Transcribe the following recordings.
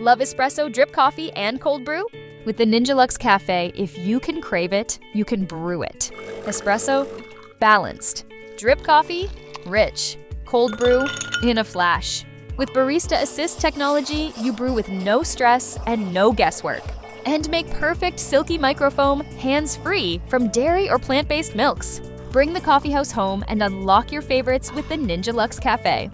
Love espresso, drip coffee, and cold brew? With the Ninja Luxe Cafe, if you can crave it, you can brew it. Espresso, balanced. Drip coffee, rich. Cold brew, in a flash. With Barista Assist technology, you brew with no stress and no guesswork. And make perfect silky microfoam hands-free from dairy or plant-based milks. Bring the coffeehouse home and unlock your favorites with the Ninja Luxe Cafe.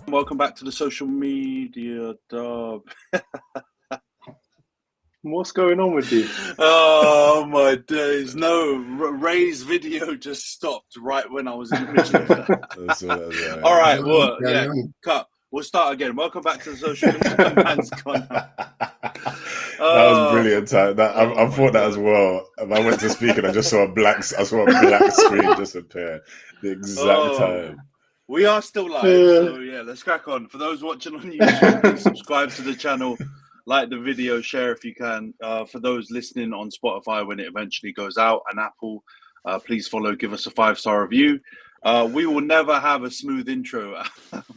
Welcome back to the social media dub. What's going on with you? Oh my days! No, Ray's video just stopped right when I was in the middle of that. All right, well, yeah, cut. We'll start again. Welcome back to the social media. Man's gone. That was brilliant. I thought that as well. I went to speak and I just saw a black screen just appear the exact time. We are still live, so yeah, let's crack on. For those watching on YouTube, please subscribe to the channel, like the video, share if you can. For those listening on Spotify when it eventually goes out, and Apple, please follow, give us a 5-star review. We will never have a smooth intro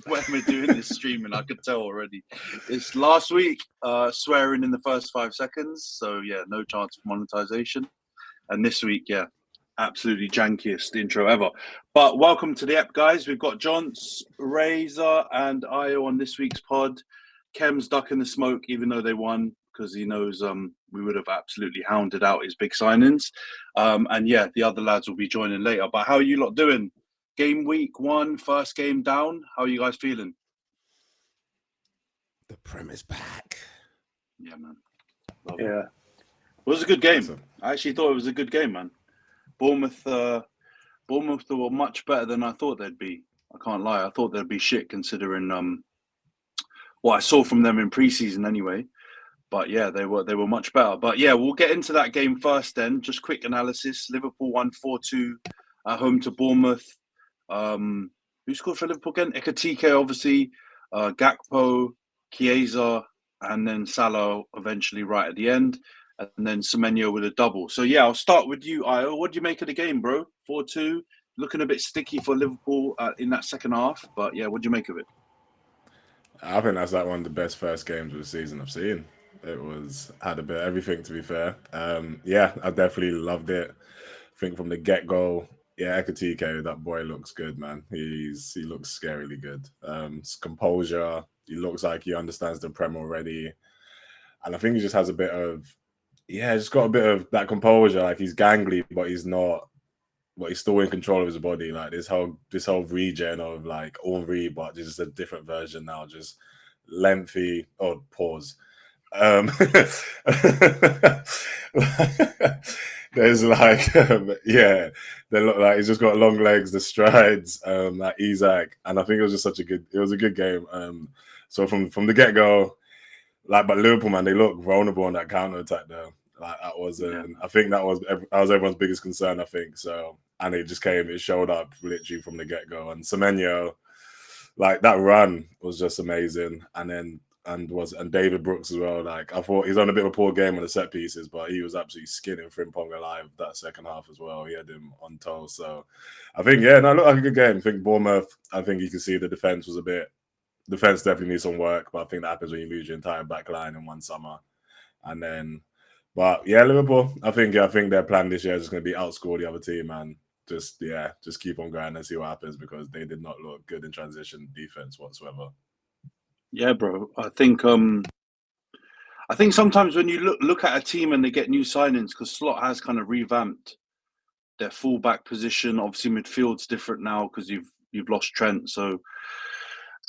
when we're doing this streaming, I could tell already. It's last week, swearing in the first 5 seconds, so yeah, no chance of monetization. And this week, yeah, absolutely jankiest intro ever. But welcome to the app, guys. We've got Johns, Razor, and Io on this week's pod. Kem's ducking the smoke, even though they won, because he knows we would have absolutely hounded out his big signings. And yeah, the other lads will be joining later. But how are you lot doing? Game week 1, first game down. How are you guys feeling? The Prem is back. Yeah, man. Love it. It was a good game. Awesome. I actually thought it was a good game, man. Bournemouth were much better than I thought they'd be. I can't lie. I thought they'd be shit considering what I saw from them in pre-season anyway. But yeah, they were much better. But yeah, we'll get into that game first then. Just quick analysis. Liverpool won 4-2 at home to Bournemouth. Who scored for Liverpool again? Ekitike, obviously. Gakpo, Chiesa, and then Salah eventually right at the end. And then Semenyo with a double. So, yeah, I'll start with you, Io. What do you make of the game, bro? 4-2, looking a bit sticky for Liverpool in that second half. But, yeah, what do you make of it? I think that's like one of the best first games of the season I've seen. It had a bit of everything, to be fair. Yeah, I definitely loved it. I think from the get-go, yeah, Ekitike, that boy looks good, man. He looks scarily good. His composure, he looks like he understands the Prem already. And I think he just has a bit of... Yeah, just got a bit of that composure. Like he's gangly, but he's not. But he's still in control of his body. Like this whole regen of like Henri, but just a different version now. Just lengthy. Oh, pause. There's like yeah, they look like he's just got long legs, the strides, like Isaac, and I think it was just it was a good game. So from the get go. Like, but Liverpool, man, they look vulnerable on that counter attack though. Like that was, I think that was everyone's biggest concern. I think so, and it showed up literally from the get go. And Semenyo, like that run was just amazing. And David Brooks as well. Like I thought he's on a bit of a poor game on the set pieces, but he was absolutely skinning Frimpong alive that second half as well. He had him on toe. So I think it looked like a good game. I think Bournemouth. I think you can see the defense was a bit. Defense definitely needs some work, but I think that happens when you lose your entire back line in one summer. And then, but yeah, Liverpool, I think their plan this year is just going to be outscore the other team and just keep on grinding and see what happens because they did not look good in transition defense whatsoever. Yeah, bro. I think sometimes when you look at a team and they get new signings, because Slot has kind of revamped their fullback position. Obviously, midfield's different now because you've lost Trent, so.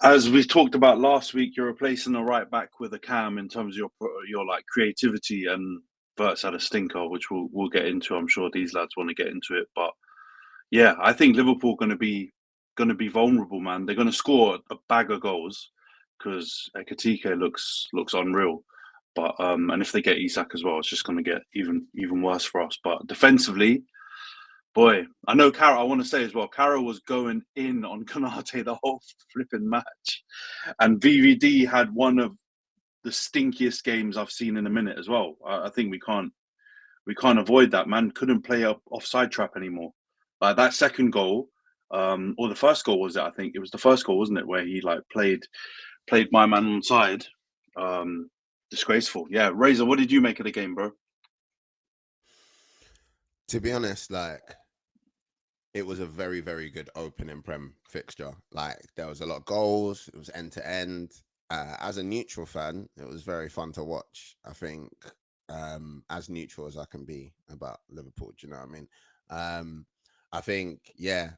As we talked about last week, you're replacing a right back with a cam in terms of your like creativity, and Verts had a stinker, which we'll get into. I'm sure these lads want to get into it, but yeah, I think Liverpool going to be vulnerable, man. They're going to score a bag of goals because Ekitike looks unreal, But and if they get Isak as well, it's just going to get even worse for us. But defensively, boy, I know Carroll. I want to say as well, Carroll was going in on Konate the whole flipping match, and VVD had one of the stinkiest games I've seen in a minute as well. I think we can't avoid that. Man couldn't play up offside trap anymore. Like that second goal, or the first goal was it? I think it was the first goal, wasn't it? Where he like played my man on side. Disgraceful. Yeah, Razor, what did you make of the game, bro? To be honest, like, it was a very, very good opening Prem fixture. Like, there was a lot of goals. It was end to end. As a neutral fan, it was very fun to watch. I think as neutral as I can be about Liverpool, do you know what I mean? I think, yeah,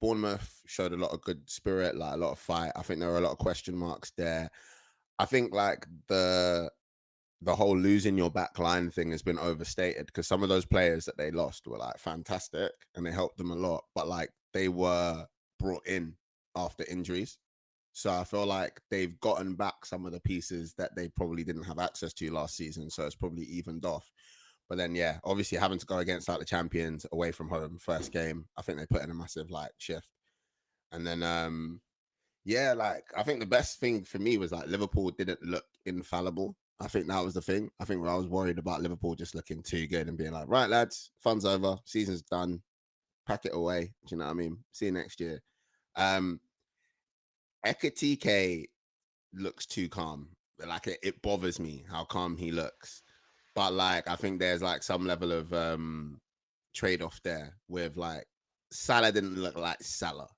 Bournemouth showed a lot of good spirit, like a lot of fight. I think there were a lot of question marks there. I think like the whole losing your back line thing has been overstated, because some of those players that they lost were like fantastic and they helped them a lot, but like they were brought in after injuries. So I feel like they've gotten back some of the pieces that they probably didn't have access to last season. So it's probably evened off. But then, yeah, obviously having to go against like the champions away from home first game, I think they put in a massive like shift. And then, yeah, like I think the best thing for me was like Liverpool didn't look infallible. I think that was the thing. I think where I was worried about Liverpool just looking too good and being like, right, lads, fun's over, season's done, pack it away. Do you know what I mean? See you next year. Ekatike looks too calm. Like it bothers me how calm he looks. But like I think there's like some level of trade-off there with like Salah didn't look like Salah.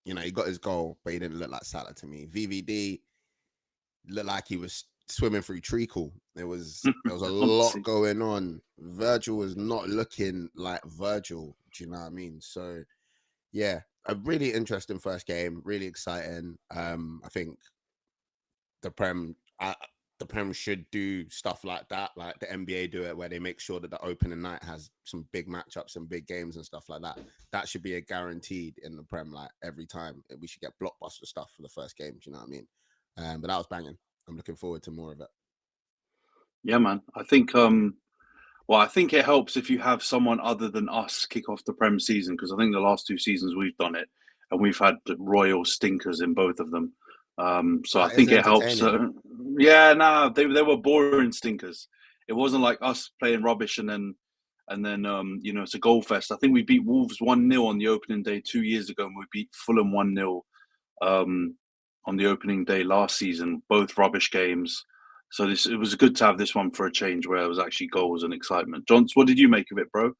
You know, he got his goal, but he didn't look like Salah to me. VVD looked like he was swimming through treacle. There was a lot going on. Virgil was not looking like Virgil. Do you know what I mean? So yeah, a really interesting first game, really exciting. I think the Prem should do stuff like that, like the NBA do it, where they make sure that the opening night has some big matchups and big games and stuff like that. That should be a guaranteed in the Prem, like every time. We should get blockbuster stuff for the first game. Do you know what I mean? But that was banging. I'm looking forward to more of it. Yeah, man. I think I think it helps if you have someone other than us kick off the Prem season, because I think the last two seasons we've done it and we've had royal stinkers in both of them. So I think it helps. Yeah, nah, they were boring stinkers. It wasn't like us playing rubbish and then it's a goal fest. I think we beat Wolves 1-0 on the opening day 2 years ago, and we beat Fulham 1-0 on the opening day last season. Both rubbish games. So it was good to have this one for a change, where it was actually goals and excitement. Johns, what did you make of it, bro?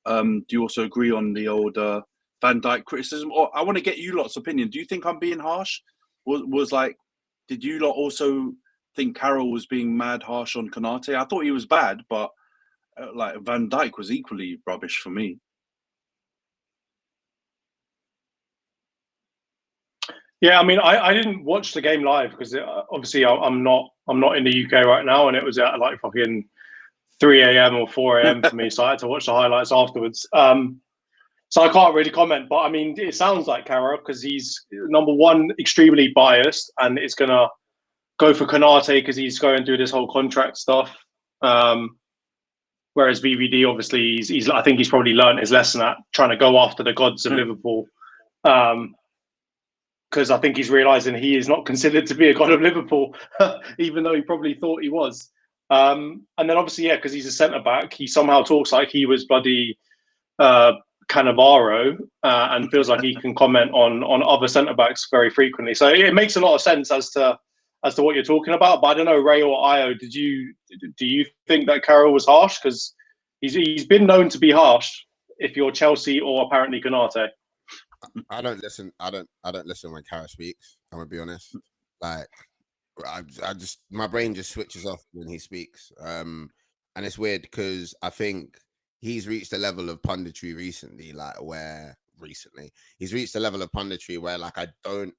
Do you also agree on the old Van Dijk criticism? Or I want to get you lot's opinion. Do you think I'm being harsh? Was like, did you lot also think Carroll was being mad harsh on Konate? I thought he was bad, but like Van Dijk was equally rubbish for me. Yeah, I mean, I didn't watch the game live because obviously I'm not in the UK right now, and it was at like fucking 3 a.m. or 4 a.m. for me, so I had to watch the highlights afterwards. So I can't really comment, but I mean, it sounds like Carroll, because he's number one extremely biased, and it's gonna go for Konate because he's going through this whole contract stuff. Whereas VVD, obviously, he's I think he's probably learned his lesson at trying to go after the gods of Liverpool. Because I think he's realizing he is not considered to be a god of Liverpool, even though he probably thought he was. And then obviously, yeah, because he's a centre back, he somehow talks like he was bloody Cannavaro, and feels like he can comment on other centre backs very frequently. So it makes a lot of sense as to what you're talking about. But I don't know, Ray or Io, do you think that Carroll was harsh? Because he's been known to be harsh if you're Chelsea or apparently Konate. I don't listen. I don't listen when Carroll speaks. I'm gonna be honest. Like, I just, my brain just switches off when he speaks. And it's weird because I think he's reached a level of punditry recently, he's reached a level of punditry where like I don't,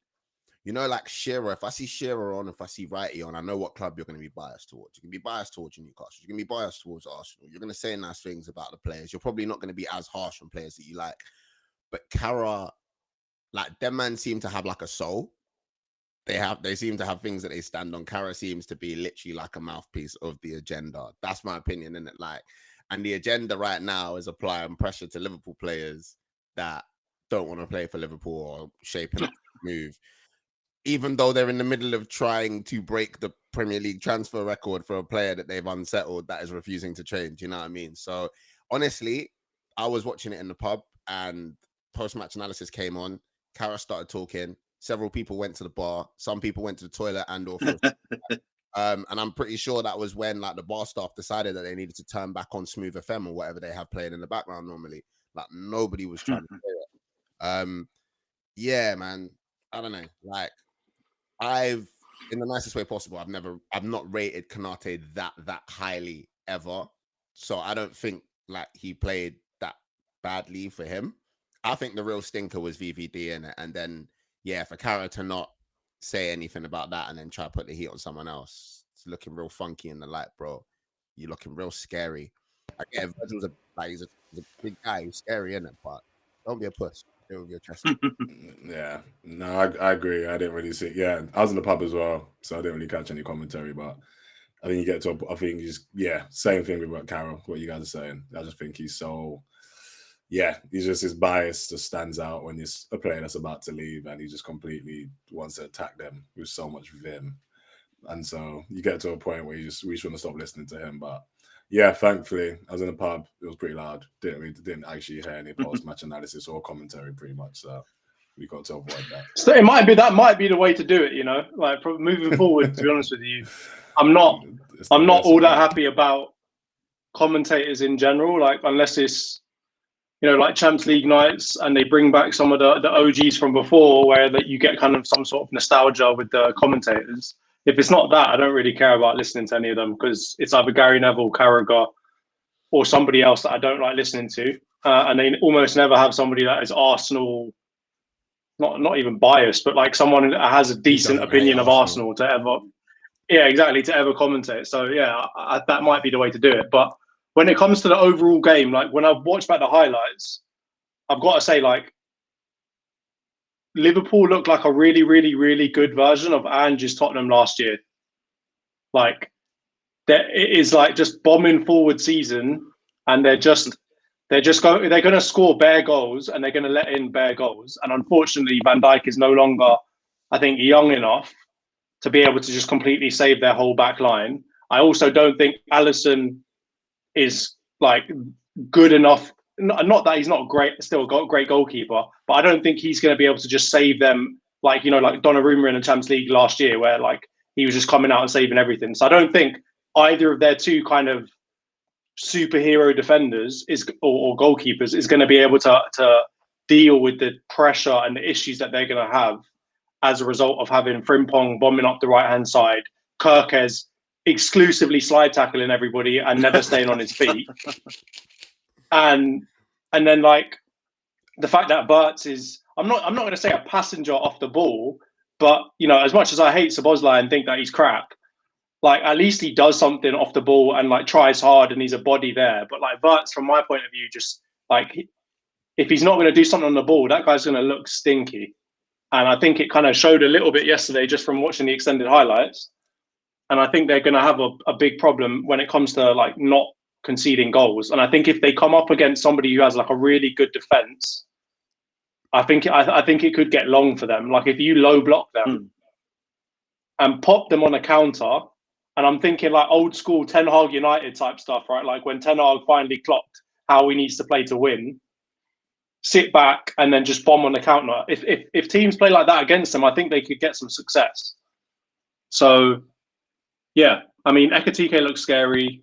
like Shearer. If I see Shearer on, if I see Wrighty on, I know what club you're going to be biased towards. You can be biased towards Newcastle. You can be biased towards Arsenal. You're going to say nice things about the players. You're probably not going to be as harsh on players that you like. But Carroll, like, them man seem to have like a soul. they seem to have things that they stand on. Cara seems to be literally like a mouthpiece of the agenda. That's my opinion, isn't it? Like, and the agenda right now is applying pressure to Liverpool players that don't want to play for Liverpool or shaping up the move, even though they're in the middle of trying to break the Premier League transfer record for a player that they've unsettled that is refusing to change. You know what I mean? So honestly, I was watching it in the pub and post-match analysis came on. Cara started talking. Several people went to the bar. Some people went to the toilet and or and I'm pretty sure that was when like the bar staff decided that they needed to turn back on Smooth FM or whatever they have playing in the background normally. Like nobody was trying to play it. Yeah, man. I don't know. Like in the nicest way possible, I've not rated Konate that highly ever. So I don't think like he played that badly for him. I think the real stinker was VVD in it, and then for Cara to not say anything about that and then try to put the heat on someone else, it's looking real funky in the light, bro. You're looking real scary. Like, yeah, Virgil's he's a big guy, he's scary, isn't it? But don't be a puss. Deal with your chest. Yeah, no, I agree. I didn't really see. Yeah, I was in the pub as well, so I didn't really catch any commentary. But I think you get to. I think he's same thing with what Carol, what you guys are saying. I just think he's so. Yeah, he's just his bias just stands out when he's a player that's about to leave, and he just completely wants to attack them with so much vim. And so you get to a point where we just want to stop listening to him. But yeah, thankfully, I was in the pub. It was pretty loud. Didn't actually hear any post-match analysis or commentary, pretty much. So we got to avoid that. So it might be the way to do it. You know, like moving forward. To be honest with you, I'm not all that happy about commentators in general. Like unless it's like Champions League nights and they bring back some of the OGs from before, where that you get kind of some sort of nostalgia with the commentators. If it's not that, I don't really care about listening to any of them because it's either Gary Neville, Carragher, or somebody else that I don't like listening to. And they almost never have somebody that is Arsenal, not even biased, but like someone that has a decent opinion of Arsenal to ever commentate. So that might be the way to do it. But when it comes to the overall game, like when I've watched back the highlights, I've got to say, like, Liverpool looked like a really, really, really good version of Ange's Tottenham last year. Like, it is like just bombing forward season, and they're going to score bare goals, and they're going to let in bare goals. And unfortunately, Van Dijk is no longer, I think, young enough to be able to just completely save their whole back line. I also don't think Alisson is like good enough. Not that he's not still a great goalkeeper, but I don't think he's going to be able to just save them like Donnarumma in the Champions League last year, where like he was just coming out and saving everything. So I don't think either of their two kind of superhero defenders or goalkeepers is going to be able to deal with the pressure and the issues that they're going to have as a result of having Frimpong bombing up the right hand side, Kirkes exclusively slide tackling everybody and never staying on his feet. And then like the fact that Burtz is, I'm not going to say a passenger off the ball, but as much as I hate Szoboszlai and think that he's crap, like at least he does something off the ball and like tries hard and he's a body there. But like Burtz, from my point of view, just like if he's not going to do something on the ball, that guy's going to look stinky. And I think it kind of showed a little bit yesterday just from watching the extended highlights. And I think they're going to have a big problem when it comes to like not conceding goals. And I think if they come up against somebody who has like a really good defense, I think it could get long for them. Like if you low block them and pop them on a counter, and I'm thinking like old school Ten Hag United type stuff, right? Like when Ten Hag finally clocked how he needs to play to win, sit back and then just bomb on the counter. If teams play like that against them, I think they could get some success. So yeah, I mean, Ekitike looks scary.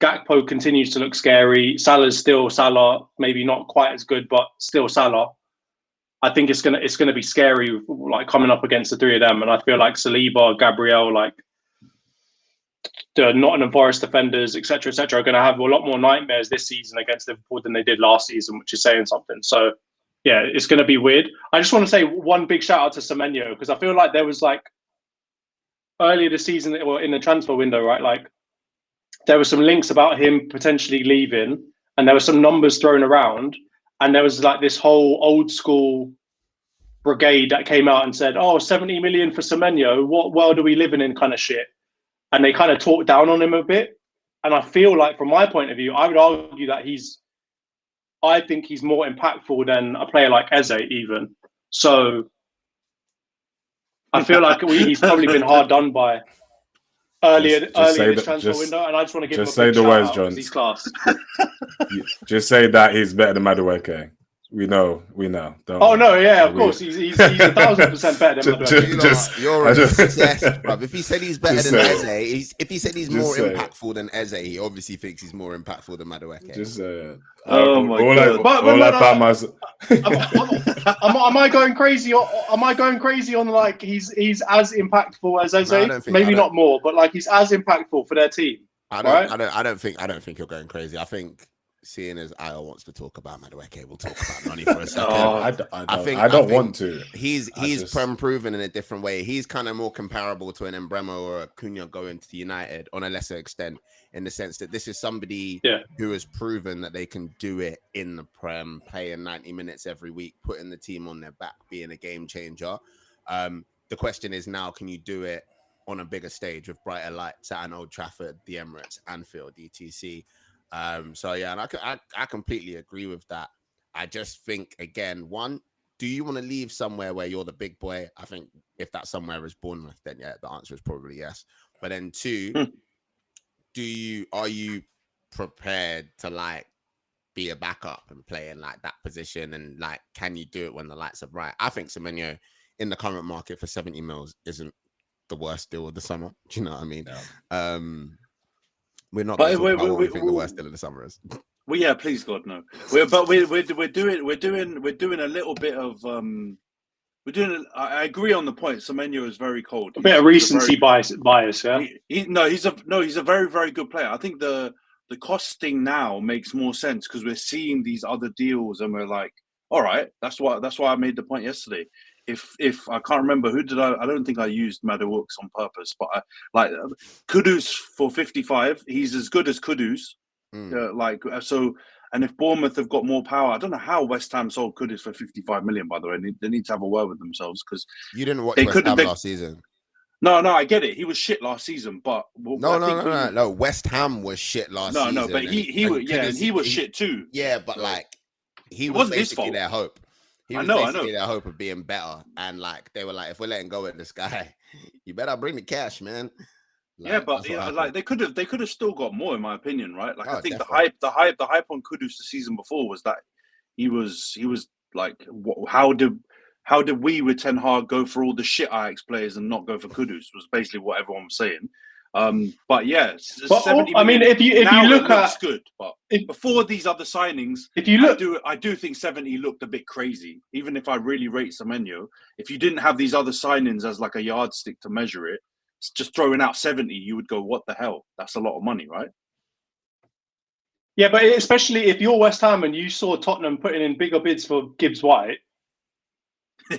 Gakpo continues to look scary. Salah's still Salah, maybe not quite as good, but still Salah. I think it's gonna be scary, like coming up against the three of them. And I feel like Saliba, Gabriel, like the Nottingham Forest defenders, etc., are going to have a lot more nightmares this season against Liverpool than they did last season, which is saying something. So yeah, it's going to be weird. I just want to say one big shout out to Semenyo, because I feel like there was like earlier this season, or in the transfer window, right? Like there were some links about him potentially leaving, and there were some numbers thrown around, and there was like this whole old school brigade that came out and said, "Oh, 70 million for Semenyo. What world are we living in?" kind of shit, and they kind of talked down on him a bit. And I feel like, from my point of view, I would argue that I think he's more impactful than a player like Eze even. So I feel like he's probably been hard done by early in this transfer window, and I just want to give him a big shout out because he's class. Just say that he's better than Madueke. We know. Oh no, yeah, of course, he's 1,000% better than Madueke. You're obsessed, bruv. If he said he's better than Eze, if he said he's more impactful than Eze, he obviously thinks he's more impactful than Madueke. Just say it. Oh my God! Am I going crazy? Am I going crazy on like he's as impactful as Eze? Maybe not more, but like he's as impactful for their team. I don't think you're going crazy. I think, seeing as Io wants to talk about Madueke, we'll talk about Noni for a second. I don't want to. He's Prem proven in a different way. He's kind of more comparable to an Embremo or a Cunha going to United on a lesser extent, in the sense that this is somebody who has proven that they can do it in the Prem, playing 90 minutes every week, putting the team on their back, being a game changer. The question is now, can you do it on a bigger stage with brighter lights at an Old Trafford, the Emirates, Anfield, etc. So yeah, and I completely agree with that. I just think, again, one, do you want to leave somewhere where you're the big boy? I think if that somewhere is Bournemouth, then yeah, the answer is probably yes. But then two, are you prepared to like be a backup and play in like that position, and like can you do it when the lights are bright? I think Semenyo in the current market for 70 mils isn't the worst deal of the summer. Do you know what I mean? No. We're not going to talk about what we think the worst deal of the summer is. Well, yeah, please God, no. We're doing a little bit of I agree on the point. Semenyo is very cold. A bit of recency bias, yeah. He's a very, very good player. I think the costing now makes more sense because we're seeing these other deals and we're like, all right, that's why I made the point yesterday. If I can't remember I don't think I used Madawooks on purpose, but Kudus for 55, he's as good as Kudus. And if Bournemouth have got more power, I don't know how West Ham sold Kudus for 55 million, by the way. They need to have a word with themselves because you didn't watch West Ham last season. No, I get it. He was shit last season, but no. West Ham was shit last season. No, but he was shit too. Yeah, but like he was basically their hope. He was basically their hope of being better, and like they were like, if we're letting go of this guy, you better bring the cash, man. Like, yeah, but like they could have still got more, in my opinion, right? Like I think definitely. the hype on Kudus the season before was that he was like, how did we with Ten Hag go for all the shit Ajax players and not go for Kudus? Was basically what everyone was saying. But yeah, I mean, if you look at good, but before these other signings, if you look, I do think 70 looked a bit crazy. Even if I really rate Semenyo, if you didn't have these other signings as like a yardstick to measure it, just throwing out 70, you would go, what the hell? That's a lot of money, right? Yeah, but especially if you're West Ham and you saw Tottenham putting in bigger bids for Gibbs White.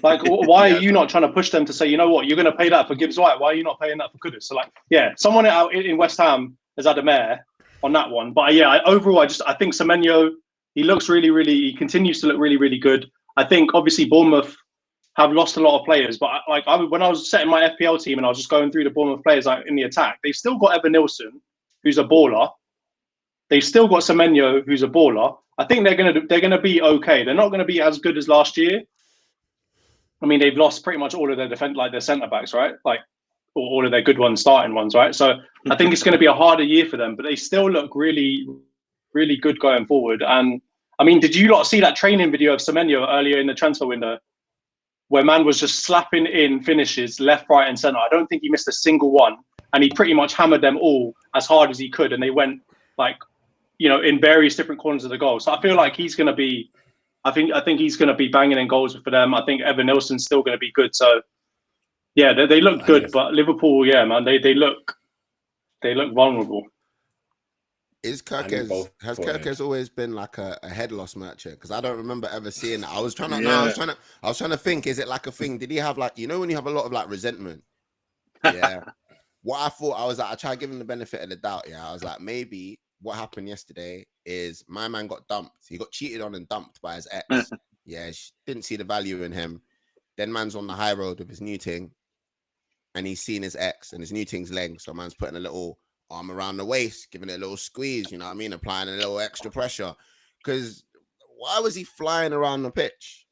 Like, why are you not trying to push them to say, you know what, you're going to pay that for Gibbs White? Why are you not paying that for Kudus? So, like, yeah, someone out in West Ham has had a mare on that one. But yeah, overall, I think Semenyo, he continues to look really, really good. I think obviously Bournemouth have lost a lot of players, but when I was setting my FPL team and I was just going through the Bournemouth players like in the attack, they've still got Evan Nilsson, who's a baller. They've still got Semenyo, who's a baller. I think they're gonna be okay. They're not going to be as good as last year. I mean, they've lost pretty much all of their their centre backs, right? Like, or all of their good ones, starting ones, right? So I think it's going to be a harder year for them, but they still look really, really good going forward. And I mean, did you not see that training video of Semenyo earlier in the transfer window, where man was just slapping in finishes left, right, and centre? I don't think he missed a single one, and he pretty much hammered them all as hard as he could, and they went like, in various different corners of the goal. So I feel like he's going to be. I think he's going to be banging in goals for them. I think Evan Nilsson's still going to be good. So, yeah, they look good. But Liverpool, yeah, man, they look vulnerable. Has Kirkes always been like a head loss merchant? Because I don't remember ever seeing that. I was trying to think. Is it like a thing? Did he have like, when you have a lot of like resentment? Yeah. What I thought, I was like, I tried giving the benefit of the doubt. Yeah, I was like, maybe what happened yesterday is my man got dumped. He got cheated on and dumped by his ex. Yeah, she didn't see the value in him. Then man's on the high road with his new ting, and he's seen his ex and his new ting's leg. So man's putting a little arm around the waist, giving it a little squeeze, you know what I mean? Applying a little extra pressure. Because why was he flying around the pitch?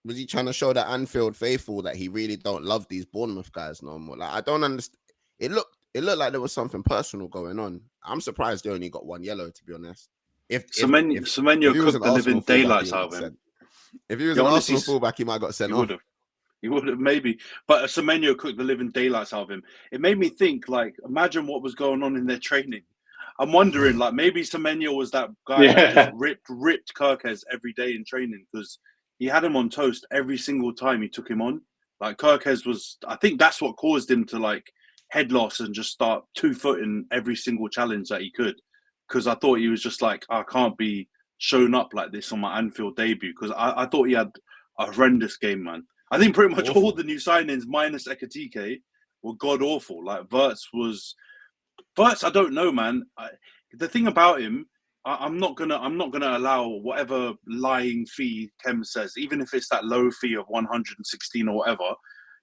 Was he trying to show the Anfield faithful that he really don't love these Bournemouth guys no more? Like, I don't understand. It looked like there was something personal going on. I'm surprised they only got one yellow, to be honest. If Semenyo cooked the living daylights out of him. If he was an Arsenal fullback, he might have got sent off. He would have, maybe. But Semenyo cooked the living daylights out of him. It made me think, like, imagine what was going on in their training. I'm wondering, like, maybe Semenyo was that guy that just ripped Kirkes every day in training, because he had him on toast every single time he took him on. Like, Kirkes was, I think that's what caused him to, like, head loss and just start 2-footing every single challenge that he could. Because I thought he was just like, I can't be shown up like this on my Anfield debut. Because I thought he had a horrendous game, man. I think pretty much all the new signings, minus Ekatike, were god awful. Like Wirtz, I don't know, man. The thing about him, I'm not gonna allow whatever lying fee Kem says, even if it's that low fee of 116 or whatever.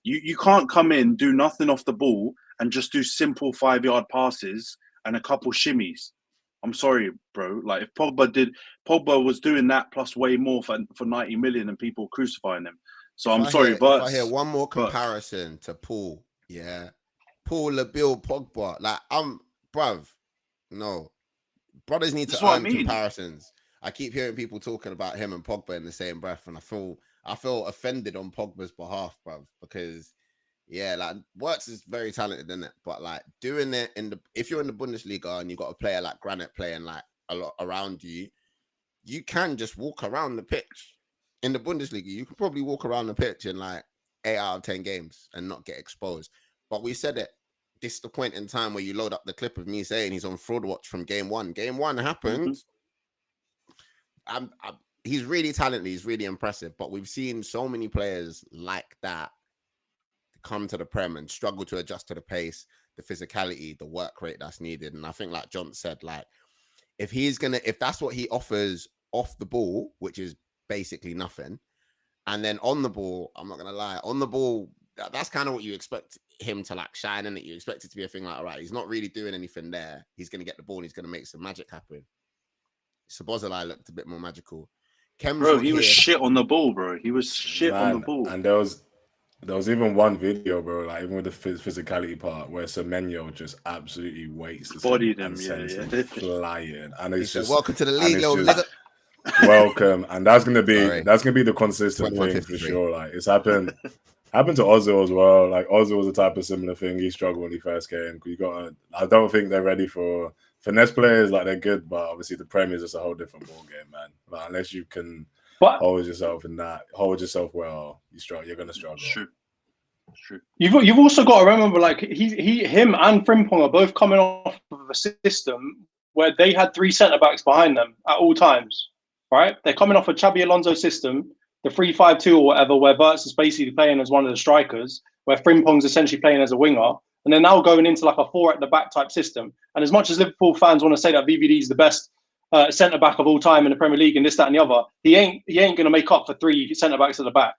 You can't come in, do nothing off the ball, and just do simple 5-yard passes and a couple shimmies. I'm sorry, bro. Like, if Pogba was doing that plus way more for 90 million and people crucifying him. So I'm sorry, but if I hear one more comparison to Paul, Paul, Labil, Pogba, like, no. Brothers need to earn comparisons. I keep hearing people talking about him and Pogba in the same breath, and I feel offended on Pogba's behalf, bruv, because like, Wirtz is very talented, isn't it? But like, doing it if you're in the Bundesliga and you've got a player like Granit playing like a lot around you, you can just walk around the pitch. In the Bundesliga, you can probably walk around the pitch in like 8 out of 10 games and not get exposed. But we said it. This is the point in time where you load up the clip of me saying he's on fraud watch from game one. Game one happened. He's really talented. He's really impressive. But we've seen so many players like that come to the Prem and struggle to adjust to the pace, the physicality, the work rate that's needed. And I think, like John said, like, if that's what he offers off the ball, which is basically nothing, and then on the ball, I'm not gonna lie, on the ball, that's kind of what you expect him to like shine in it. You expect it to be a thing like, all right, he's not really doing anything there. He's gonna get the ball and he's gonna make some magic happen. Sabozalai looked a bit more magical. He was shit on the ball, bro. He was shit on the ball. And there was even one video, bro, like even with the physicality part, where Semenyo just absolutely wastes bodied him, flying, and it's just welcome to the league, little nigga. Welcome, and that's gonna be the consistent thing for sure. Like, it's happened to Ozil as well. Like, Ozil was a type of similar thing. He struggled when he first came. I don't think they're ready for finesse players. Like, they're good, but obviously the Premier is just a whole different ball game, man. Like, unless you can hold yourself well, you're gonna struggle. True. You've also got to remember, like, him and Frimpong are both coming off of a system where they had 3 centre backs behind them at all times. Right? They're coming off a Xabi Alonso system, the 3-5-2 or whatever, where Wirtz is basically playing as one of the strikers, where Frimpong's essentially playing as a winger, and they're now going into like a 4 at the back type system. And as much as Liverpool fans want to say that VVD is the best centre back of all time in the Premier League and this, that, and the other, he ain't going to make up for 3 centre backs at the back.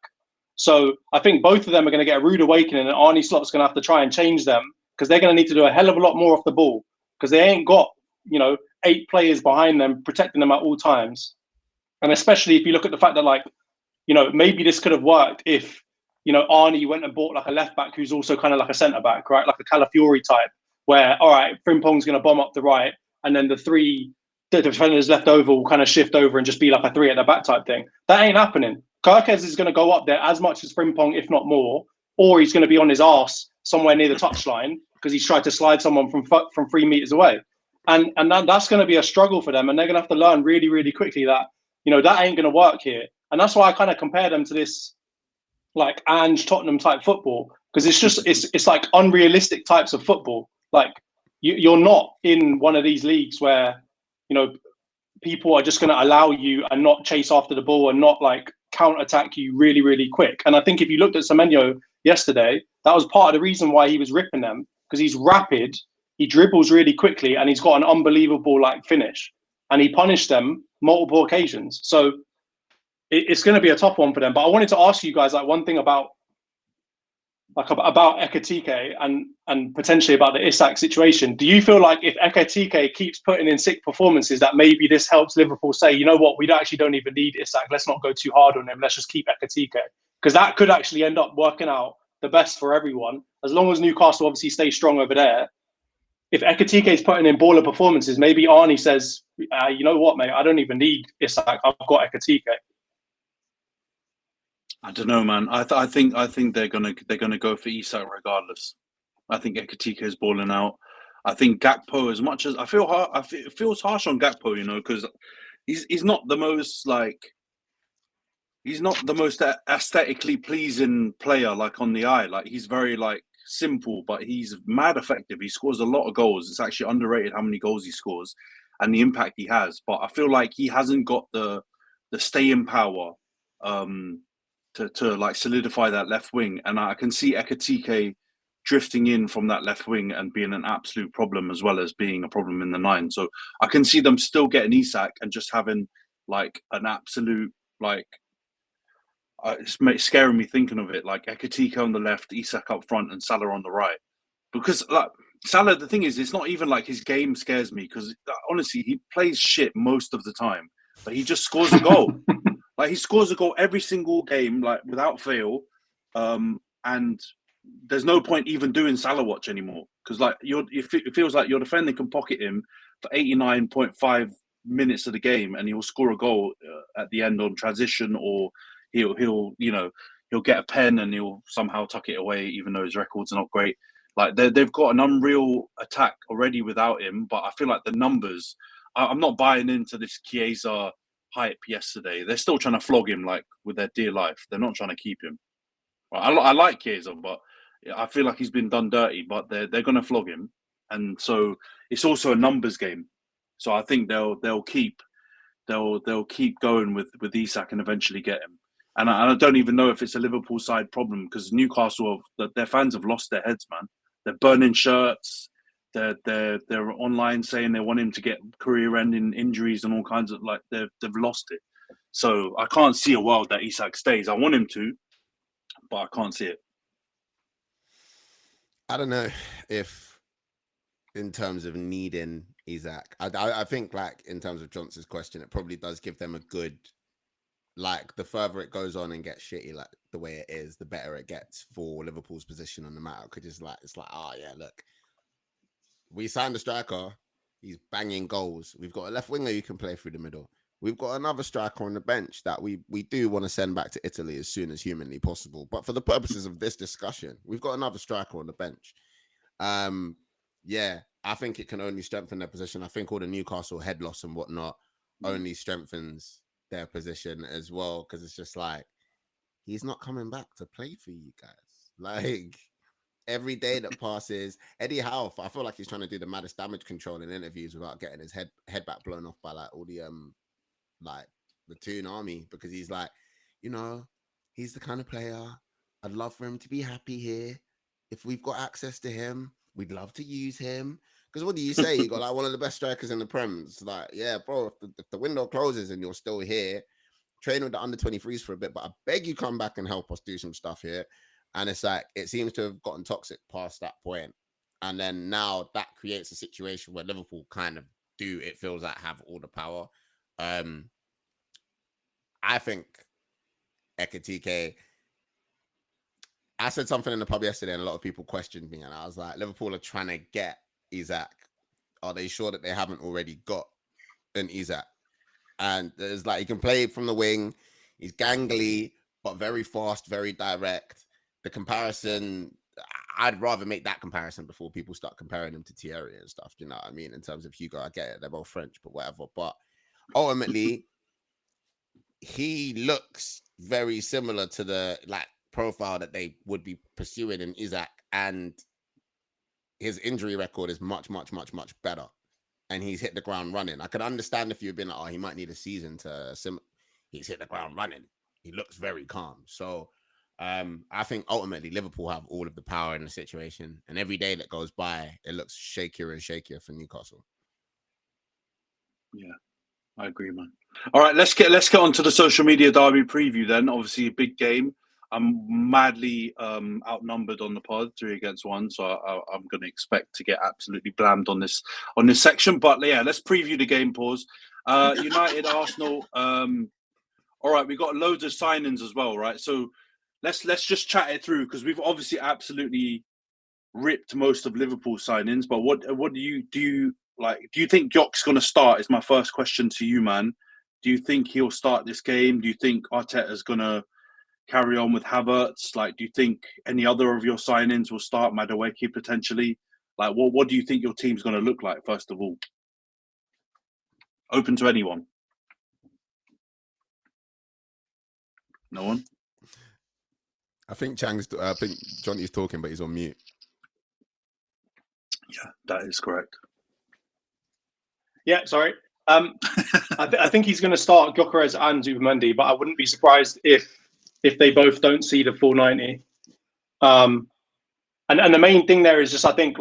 So I think both of them are going to get a rude awakening, and Arne Slot's going to have to try and change them, because they're going to need to do a hell of a lot more off the ball, because they ain't got 8 players behind them protecting them at all times. And especially if you look at the fact that, like, maybe this could have worked if, Arnie went and bought like a left back who's also kind of like a centre back, right? Like a Calafiori type, where, all right, Frimpong's going to bomb up the right, and then the defenders left over will kind of shift over and just be like a 3 at the back type thing. That ain't happening. Kirkes is going to go up there as much as Frimpong, if not more, or he's going to be on his arse somewhere near the touchline because he's tried to slide someone from 3 meters away. And that's going to be a struggle for them, and they're going to have to learn really, really quickly that, that ain't going to work here. And that's why I kind of compare them to this, like, Ange Tottenham type football, because it's like unrealistic types of football. Like, you're not in one of these leagues where, people are just going to allow you and not chase after the ball and not like counter-attack you really, really quick. And I think if you looked at Semenyo yesterday, that was part of the reason why he was ripping them, because he's rapid, he dribbles really quickly, and he's got an unbelievable like finish. And he punished them multiple occasions. So it's going to be a tough one for them. But I wanted to ask you guys, like, one thing about like about Ekitike and potentially about the Isak situation. Do you feel like if Ekitike keeps putting in sick performances, that maybe this helps Liverpool say, you know what, we actually don't even need Isak. Let's not go too hard on him. Let's just keep Ekitike, because that could actually end up working out the best for everyone, as long as Newcastle obviously stay strong over there. If Ekitike is putting in baller performances, maybe Arnie says, you know what, mate, I don't even need Isak. I've got Ekitike. I don't know, man. I think they're gonna go for Isak regardless. I think Ekitike is balling out. I think Gakpo, as much as it feels harsh on Gakpo, you know, because he's not the most aesthetically pleasing player like on the eye. Like he's very like simple, but he's mad effective. He scores a lot of goals. It's actually underrated how many goals he scores and the impact he has. But I feel like he hasn't got the staying power to like solidify that left wing. And I can see Ekitike drifting in from that left wing and being an absolute problem, as well as being a problem in the 9. So I can see them still getting Isak and just having like an absolute like it's scaring me thinking of it, like Ekitike on the left, Isak up front, and Salah on the right. Because like Salah, the thing is, it's not even like his game scares me, because honestly, he plays shit most of the time, but he just scores a goal. Like he scores a goal every single game, like without fail, and there's no point even doing Salah watch anymore, because like it feels like your defender can pocket him for 89.5 minutes of the game, and he'll score a goal at the end on transition, or he'll get a pen and he'll somehow tuck it away, even though his records are not great. Like they've got an unreal attack already without him, but I feel like the numbers. I'm not buying into this Chiesa hype yesterday. They're still trying to flog him like with their dear life. They're not trying to keep him. I like Chiesa, but I feel like he's been done dirty. But they're going to flog him, and so it's also a numbers game. So I think they'll keep going with Isak and eventually get him. And I don't even know if it's a Liverpool side problem, because Newcastle, their fans have lost their heads, man. They're burning shirts. They're online saying they want him to get career-ending injuries and all kinds of like they've lost it. So I can't see a world that Isak stays. I want him to, but I can't see it. I don't know if, in terms of needing Isak, I think like in terms of Johnson's question, it probably does give them a good. Like the further it goes on and gets shitty, like the way it is, the better it gets for Liverpool's position on the map. Because it's like, oh yeah, look, we signed a striker, he's banging goals. We've got a left winger who can play through the middle. We've got another striker on the bench that we do want to send back to Italy as soon as humanly possible. But for the purposes of this discussion, we've got another striker on the bench. Yeah, I think it can only strengthen their position. I think all the Newcastle head loss and whatnot only strengthens their position as well, because it's just like he's not coming back to play for you guys. Like every day that passes, Eddie Howe, I feel like he's trying to do the maddest damage control in interviews without getting his head back blown off by like all the like the Toon Army, because he's like, you know, he's the kind of player I'd love for him to be happy here. If we've got access to him, we'd love to use him. Because what do you say? You got like one of the best strikers in the Prem. It's like, yeah, bro, if the window closes and you're still here, train with the under 23s for a bit, but I beg you come back and help us do some stuff here. And it's like, it seems to have gotten toxic past that point. And then now that creates a situation where Liverpool kind of it feels like have all the power. I think Ekitike, I said something in the pub yesterday and a lot of people questioned me, and I was like, Liverpool are trying to get Isak. Are they sure that they haven't already got an Isak? And there's like, he can play from the wing. He's gangly, but very fast, very direct. The comparison, I'd rather make that comparison before people start comparing him to Thierry and stuff. Do you know what I mean? In terms of Hugo, I get it. They're both French, but whatever. But ultimately, he looks very similar to the like profile that they would be pursuing in Isak, and his injury record is much, much, much, much better. And he's hit the ground running. I could understand if you've been like, oh, he might need a season to he's hit the ground running. He looks very calm. So I think ultimately Liverpool have all of the power in the situation, and every day that goes by, it looks shakier and shakier for Newcastle. Yeah, I agree, man. All right, let's get on to the social media derby preview then. Obviously, a big game. I'm madly outnumbered on the pod, 3 against 1. So I'm going to expect to get absolutely blammed on this section. But yeah, let's preview the game. Pause. United, Arsenal. All right, we got loads of signings as well, right? So let's just chat it through, because we've obviously absolutely ripped most of Liverpool signings. But what do you like? Do you think Jok's going to start? Is my first question to you, man. Do you think he'll start this game? Do you think Arteta's going to carry on with Havertz? Like, do you think any other of your signings will start? Madueke potentially. Like, what do you think your team's going to look like? First of all, open to anyone. No one. I think Johnny's talking, but he's on mute. Yeah, that is correct. Yeah, sorry. I think he's going to start Gyökeres and Zubimendi, but I wouldn't be surprised if they both don't see the full 90. And the main thing there is just I think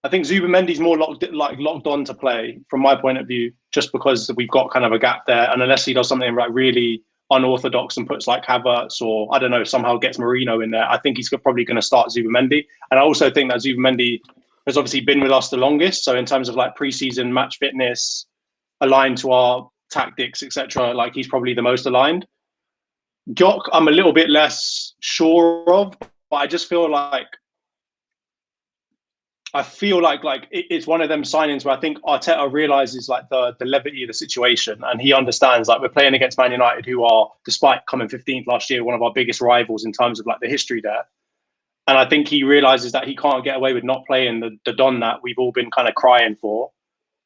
Zubimendi's more locked on to play from my point of view, just because we've got kind of a gap there, and unless he does something like really unorthodox and puts like Havertz, or I don't know, somehow gets Marino in there, I think he's probably going to start Zubimendi. And I also think that Zubimendi has obviously been with us the longest, so in terms of like preseason match fitness, aligned to our tactics, etc., like he's probably the most aligned. Gyok, I'm a little bit less sure of, but I just feel like it's one of them signings where I think Arteta realizes like the levity of the situation, and he understands like we're playing against Man United, who are, despite coming 15th last year, one of our biggest rivals in terms of like the history there. And I think he realizes that he can't get away with not playing the Don that we've all been kind of crying for,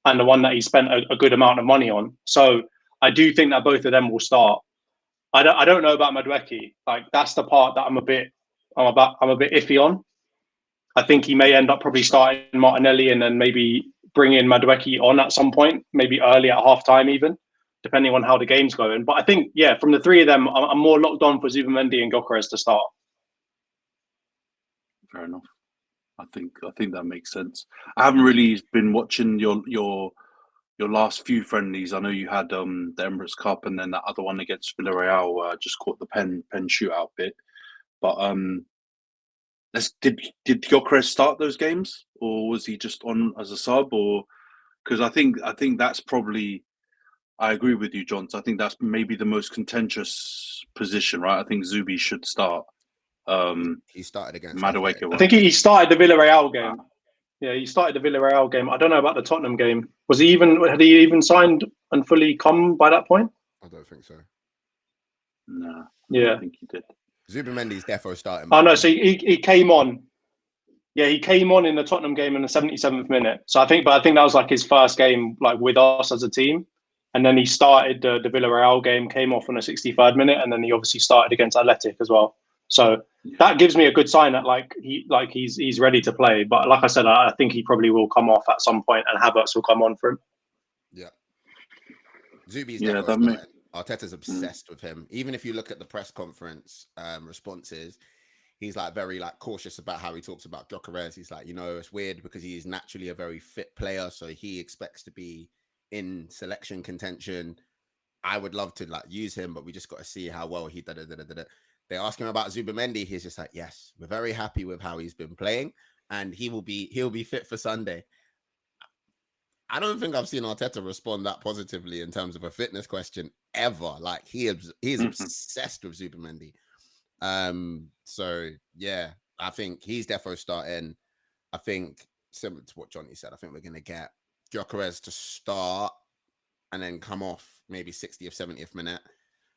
and the one that he spent a good amount of money on. So I do think that both of them will start. I don't know about Madueke. Like, that's the part that I'm a bit iffy on. I think he may end up probably starting Martinelli and then maybe bring in Madueke on at some point, maybe early at half-time even, depending on how the game's going. But I think, yeah, from the three of them, I'm more locked on for Zubimendi and Gyökeres to start. Fair enough. I think that makes sense. I haven't really been watching your last few friendlies. I know you had the Emirates Cup and then that other one against Villarreal where I just caught the pen shootout bit. But did Gyökeres start those games, or was he just on as a sub? Or because I think that's probably, I agree with you, John. So I think that's maybe the most contentious position, right? I think Zubi should start. He started against Madueke. I think he started the Villarreal game. Yeah, he started the Villarreal game. I don't know about the Tottenham game. Had he even signed and fully come by that point? I don't think so. No. Yeah. I think he did. Zubimendi's defo starting. Oh no, so he came on. Yeah, he came on in the Tottenham game in the 77th minute. So I think that was like his first game like with us as a team. And then he started the Villarreal game, came off on the 63rd minute, and then he obviously started against Athletic as well. So that gives me a good sign that he's ready to play. But like I said, I think he probably will come off at some point, and Havertz will come on for him. Yeah, Zubi's definitely starting. Arteta's obsessed with him. Even if you look at the press conference responses, he's like very like cautious about how he talks about Gyökeres. He's like, it's weird because he is naturally a very fit player, so he expects to be in selection contention. I would love to like use him, but we just got to see how well he did it. They ask him about Zubimendi. He's just like, yes, we're very happy with how he's been playing, and he'll be fit for Sunday. I don't think I've seen Arteta respond that positively in terms of a fitness question ever. Like he's obsessed with Zubimendi. So yeah, I think he's defo starting. I think similar to what Johnny said, I think we're going to get Gyökeres to start and then come off maybe 60th, 70th minute.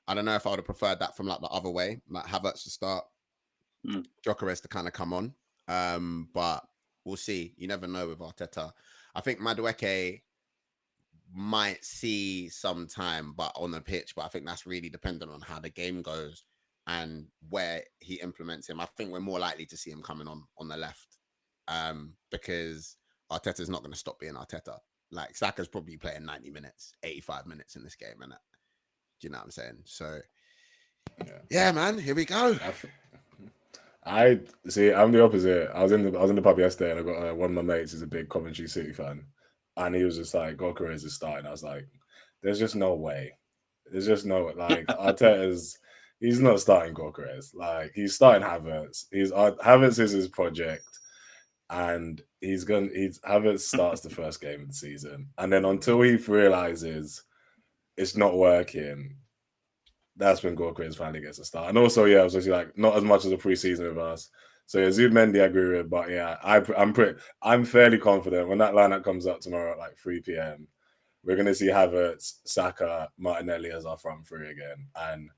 I don't know if I would have preferred that from like the other way, like Havertz to start, Gyökeres to kind of come on. But we'll see. You never know with Arteta. I think Madueke might see some time but on the pitch, but I think that's really dependent on how the game goes and where he implements him. I think we're more likely to see him coming on the left because Arteta's not going to stop being Arteta. Like Saka's probably playing 90 minutes, 85 minutes in this game, and do you know what I'm saying? So yeah, man, here we go. I see. I'm the opposite. I was in the pub yesterday, and I got one of my mates is a big Coventry City fan, and he was just like, "Gyökeres is starting." I was like, "There's just no way. There's just no like Arteta's He's not starting Gyökeres. Like, he's starting Havertz. Havertz is his project, and Havertz starts the first game of the season, and then until he realizes it's not working, that's when Gyökeres finally gets a start. And also, yeah, I was just like, not as much as a preseason with us. So yeah, Zubimendi, I agree with, but yeah, I'm fairly confident when that lineup comes up tomorrow at like 3 p.m. We're gonna see Havertz, Saka, Martinelli as our front three again, and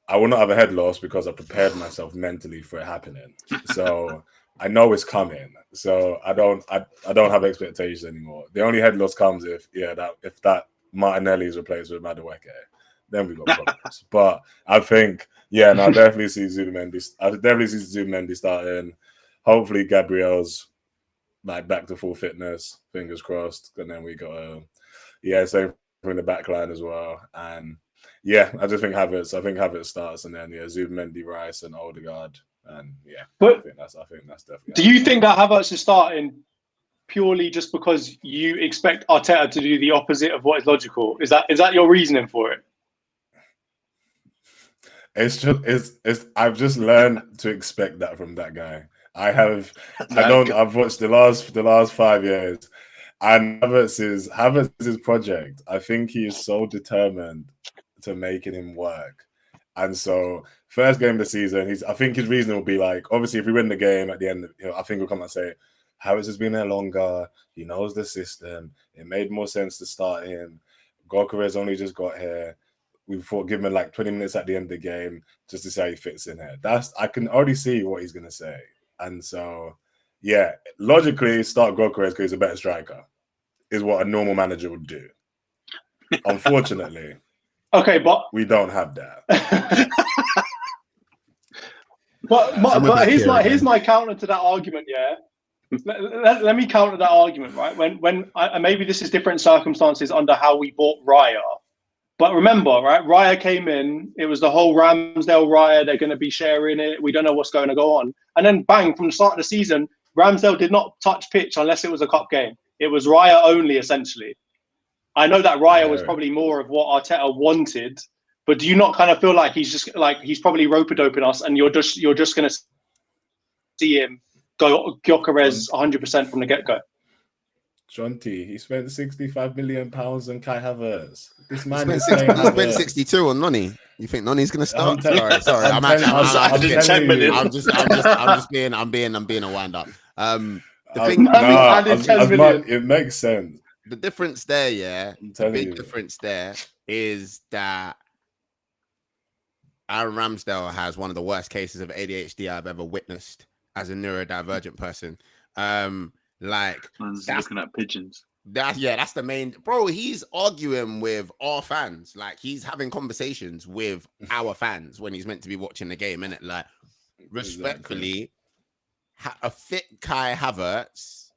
I will not have a head loss because I prepared myself mentally for it happening. So I know it's coming. So I don't have expectations anymore. The only head loss comes if that Martinelli is replaced with Madueke, then we got problems. But I think, I definitely see Zubimendi starting. Hopefully Gabriel's like back to full fitness, fingers crossed. And then we got same from the back line as well. And I just think Havertz starts, and then Zubimendi, Rice, and Odegaard. And but I think that's definitely. Do you think that Havertz is starting purely just because you expect Arteta to do the opposite of what is logical? Is that your reasoning for it? I've just learned to expect that from that guy. I've watched the last 5 years, and Havertz is his project. I think he is so determined to making him work. And so first game of the season, I think his reason will be like, obviously if we win the game at the end, I think he'll come and say, Havertz has been there longer, he knows the system, it made more sense to start him. Gyökeres only just got here. We thought give him like 20 minutes at the end of the game just to see how he fits in here. I can already see what he's gonna say. And so logically start Gyökeres because he's a better striker, is what a normal manager would do. Unfortunately. Okay, but we don't have that. but here's my counter to that argument. Yeah, let me counter that argument. Right, when maybe this is different circumstances under how we bought Raya, but remember, right, Raya came in. It was the whole Ramsdale Raya. They're going to be sharing it. We don't know what's going to go on, and then bang, from the start of the season, Ramsdale did not touch pitch unless it was a cup game. It was Raya only, essentially. I know that Raya was probably more of what Arteta wanted, but do you not kind of feel like he's probably rope-a-doping us, and you're just going to see him go Gyökeres 100% from the get-go? Jonty, he spent £65 million on Kai Havertz. This man spent 62 on Noni. You think Noni's going to start? Sorry. I'm being a wind-up. It makes sense. The difference there, difference there is that Aaron Ramsdale has one of the worst cases of ADHD I've ever witnessed as a neurodivergent person. Man's looking at pigeons. That's the main bro. He's arguing with our fans, like he's having conversations with our fans when he's meant to be watching the game, innit? Like, respectfully, a fit Kai Havertz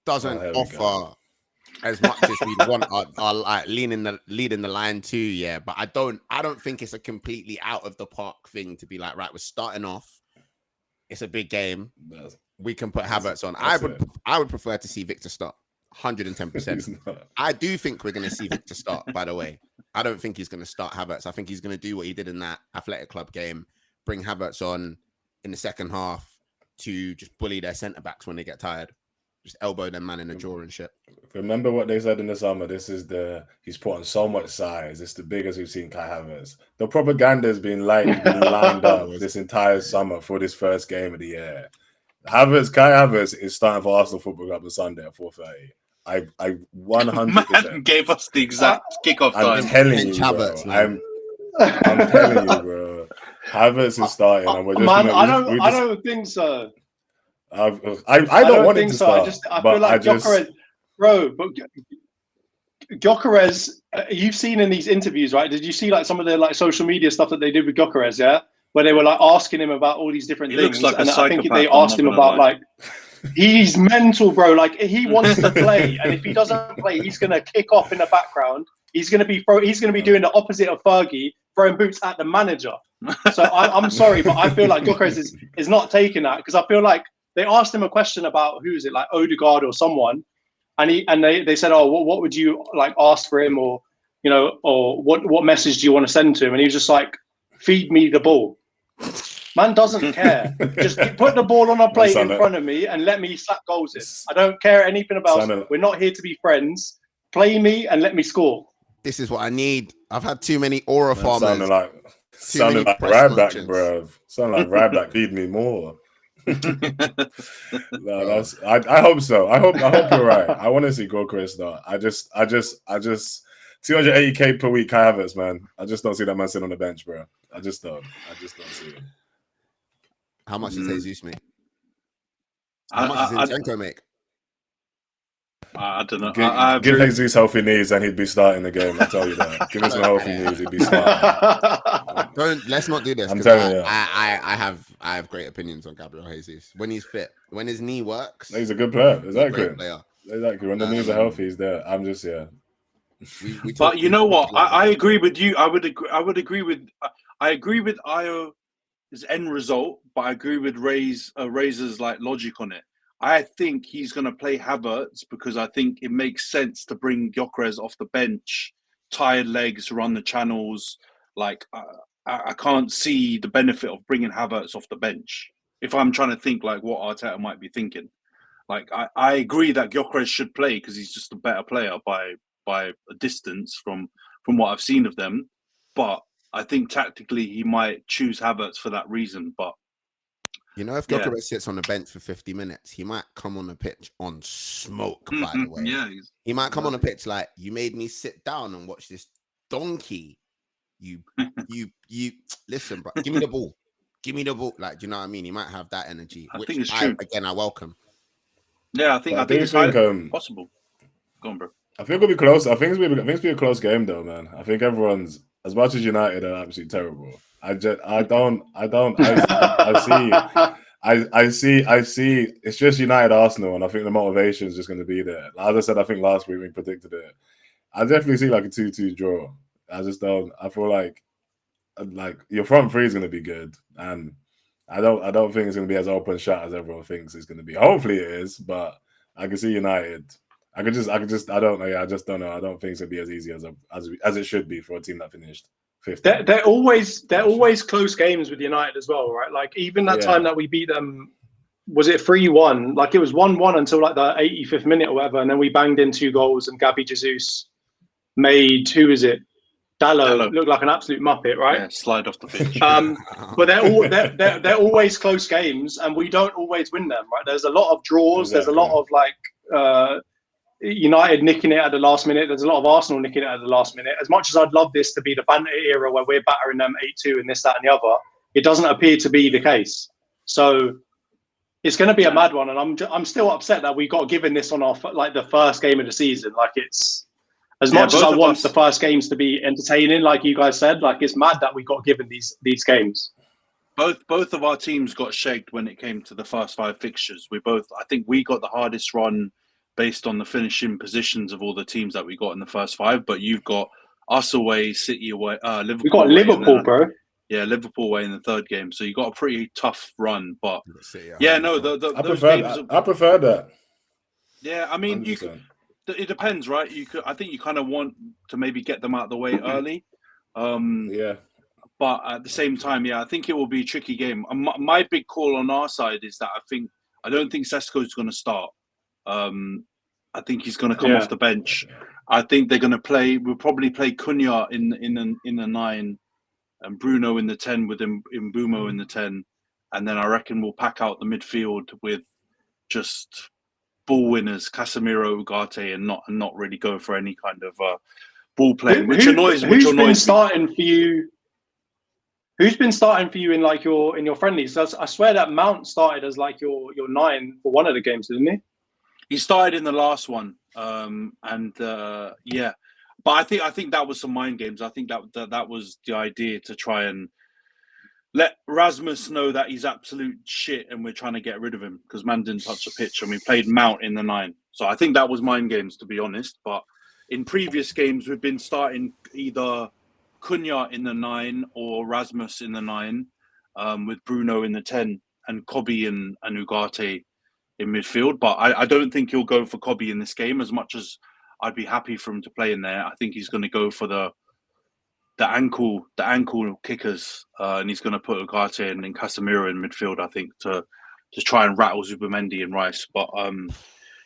doesn't offer as much as we want our like leading the line too, but I don't think it's a completely out of the park thing to be like, right, we're starting off, it's a big game, we can put Havertz on. I would prefer to see Victor start 110%. I do think we're going to see Victor start, by the way. I don't think he's going to start Havertz. I think he's going to do what he did in that Athletic Club game, bring Havertz on in the second half to just bully their centre-backs when they get tired. Just elbow them man in the jaw and shit. Remember what they said in the summer? He's put on so much size. It's the biggest we've seen Kai Havertz. The propaganda has been lined up this entire summer for this first game of the year. Kai Havertz is starting for Arsenal Football Club on Sunday at 4:30. I 100% gave us the exact kickoff time. I'm telling you, bro. I'm telling you, bro. Havertz is starting, and we're just. I don't think so. I don't want him to start. I feel like Gyökeres, bro. But Gyökeres, you've seen in these interviews, right? Did you see like some of the like social media stuff that they did with Gyökeres? Yeah, where they were like asking him about all these different things. Looks like and I think they asked him about like, he's mental, bro. Like he wants to play, and if he doesn't play, he's gonna kick off in the background. He's gonna be doing the opposite of Fergie, throwing boots at the manager. So I'm sorry, but I feel like Gyökeres is not taking that, because I feel like they asked him a question about who is it, like Odegaard or someone, and they said, oh, what would you like ask for him, or or what message do you want to send to him? And he was just like, feed me the ball. Man doesn't care. Just put the ball on a plate in front of me and let me slap goals in. I don't care anything about it. We're not here to be friends. Play me and let me score. This is what I need. I've had too many aura farmers. Sounding like Ryback, bro. Sound like Ryback. Feed me more. No, that's. I hope so. I hope you're right. I want to see Gyökeres start. I just 280k per week, Kai Havertz, man. I just don't see that man sitting on the bench, bro. I just don't see it. How much does Jesus make? How much does Zinchenko make? I don't know. Give Jesus healthy knees and he'd be starting the game. I tell you that. Give him some healthy knees, he'd be starting. Let's not do this. I'm telling you. I have great opinions on Gabriel Jesus. When he's fit, when his knee works, he's a good player. Exactly. Great player. Exactly. When the knees are healthy, he's there. I'm just But you know what? I agree with you. I agree with Ayo's end result, but I agree with Razor's like logic on it. I think he's going to play Havertz because I think it makes sense to bring Gyökeres off the bench, tired legs, run the channels. Like I can't see the benefit of bringing Havertz off the bench if I'm trying to think like what Arteta might be thinking. Like I agree that Gyökeres should play because he's just a better player by a distance from what I've seen of them. But I think tactically he might choose Havertz for that reason. But you know, if Gyökeres sits on the bench for 50 minutes, he might come on the pitch on smoke, by the way. Yeah, he might come on the pitch like, you made me sit down and watch this donkey. You listen, bro. Give me the ball. Give me the ball. Like, do you know what I mean? He might have that energy. I think it's true. I welcome. Yeah, I think it's possible. Go on, bro. I think it'll be close. I think it's be a close game, though, man. I think everyone's, as much as United are absolutely terrible. I see. It's just United Arsenal, and I think the motivation is just going to be there. As I said, I think last week we predicted it. I definitely see like a 2-2 draw. I just don't. I feel like your front three is going to be good, and I don't think it's going to be as open shot as everyone thinks it's going to be. Hopefully it is, but I can see United. I don't know. Yeah, I just don't know. I don't think it's going to be as easy as it should be for a team that finished 5th. They're always close games with United as well, right? Like even that time that we beat them, was it 3-1? Like it was 1-1 until like the 85th minute or whatever, and then we banged in 2 goals, and Gabby Jesus made, who is it? Dallo looked like an absolute muppet, right? Yeah, slide off the pitch. But they're always close games, and we don't always win them, right? There's a lot of draws. Exactly. There's a lot of like United nicking it at the last minute. There's a lot of Arsenal nicking it at the last minute. As much as I'd love this to be the banter era where we're battering them 8-2 and this, that, and the other, it doesn't appear to be the case. So it's going to be a mad one, and I'm still upset that we got given this on our like the first game of the season. Like it's as much as I want the first games to be entertaining, like you guys said, like it's mad that we got given these games. Both of our teams got shagged when it came to the first 5 fixtures. I think we got the hardest run based on the finishing positions of all the teams that we got in the first 5, but you've got us away, City away, Liverpool. We got Liverpool, bro. Yeah, Liverpool away in the 3rd game, so you got a pretty tough run. But I prefer that. Yeah, I mean, 100%. It depends, right? I think you kind of want to maybe get them out of the way early. But at the same time, I think it will be a tricky game. My big call on our side is that I don't think Sesko's going to start. I think he's going to come off the bench. I think they're going to play. We'll probably play Cunha in the 9, and Bruno in the 10 with Mbeumo in the 10, and then I reckon we'll pack out the midfield with just ball winners, Casemiro, Ugarte, and not really go for any kind of ball playing, which annoys me. Who's been starting for you? Who's been starting for you in like your friendlies? I swear that Mount started as like your 9 for one of the games, didn't he? He started in the last one, but I think that was some mind games. I think that was the idea, to try and let Rasmus know that he's absolute shit and we're trying to get rid of him because man didn't touch the pitch and we played Mount in the 9. So I think that was mind games, to be honest. But in previous games, we've been starting either Cunha in the 9 or Rasmus in the 9, with Bruno in the 10 and Kobe and Ugarte in midfield. But I don't think he'll go for Kobe in this game, as much as I'd be happy for him to play in there. I think he's going to go for the ankle kickers, and he's going to put Ugarte and then Casemiro in midfield, I think, to try and rattle Zubimendi and Rice. But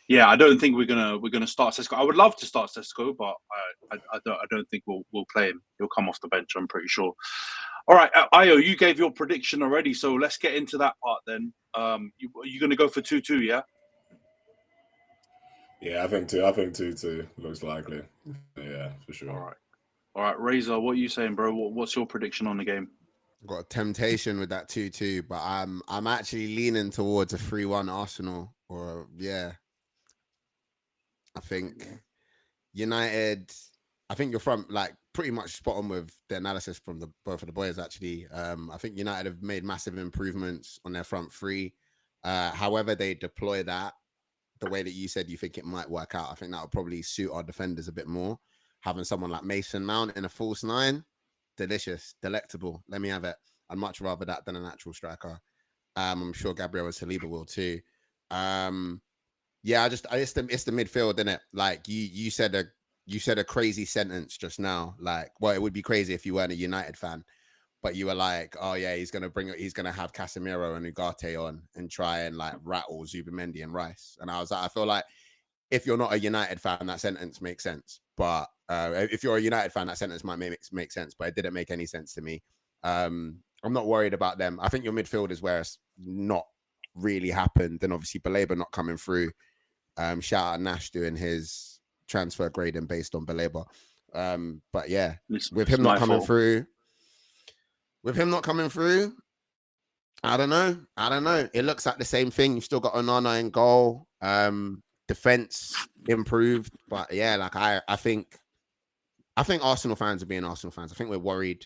yeah, I don't think we're gonna start Sesko. I would love to start Sesko, but I don't think we'll play him. He'll come off the bench, I'm pretty sure. All right, Ayo, you gave your prediction already, so let's get into that part then. You're going to go for 2-2, yeah? Yeah, I think 2-2 looks likely. Yeah, for sure. All right, Razor, what are you saying, bro? What's your prediction on the game? Got a temptation with that 2-2, but I'm actually leaning towards a 3-1 Arsenal. Or I think United. I think you're from pretty much spot on with the analysis from both of the boys. Actually, I think United have made massive improvements on their front three. However, they deploy that the way that you said you think it might work out. I think that would probably suit our defenders a bit more. Having someone like Mason Mount in a false nine, delicious, delectable. Let me have it. I'd much rather that than a natural striker. I'm sure Gabriel and Saliba will too. Yeah, it's the midfield, isn't it? Like you said a crazy sentence just now. Like, well, it would be crazy if you weren't a United fan, but you were like, oh yeah, he's gonna have Casemiro and Ugarte on and try and like rattle Zubimendi and Rice. And I was like, I feel like if you're not a United fan, that sentence makes sense. But if you're a United fan, that sentence might make sense, but it didn't make any sense to me. I'm not worried about them. I think your midfield is where it's not really happened. And obviously Baleba not coming through. Shout out Nash doing his transfer grading based on Baleba. But yeah, with him not coming through, I don't know. It looks like the same thing. You've still got Onana in goal. Defense improved, but yeah, like I think Arsenal fans are being Arsenal fans. I think we're worried.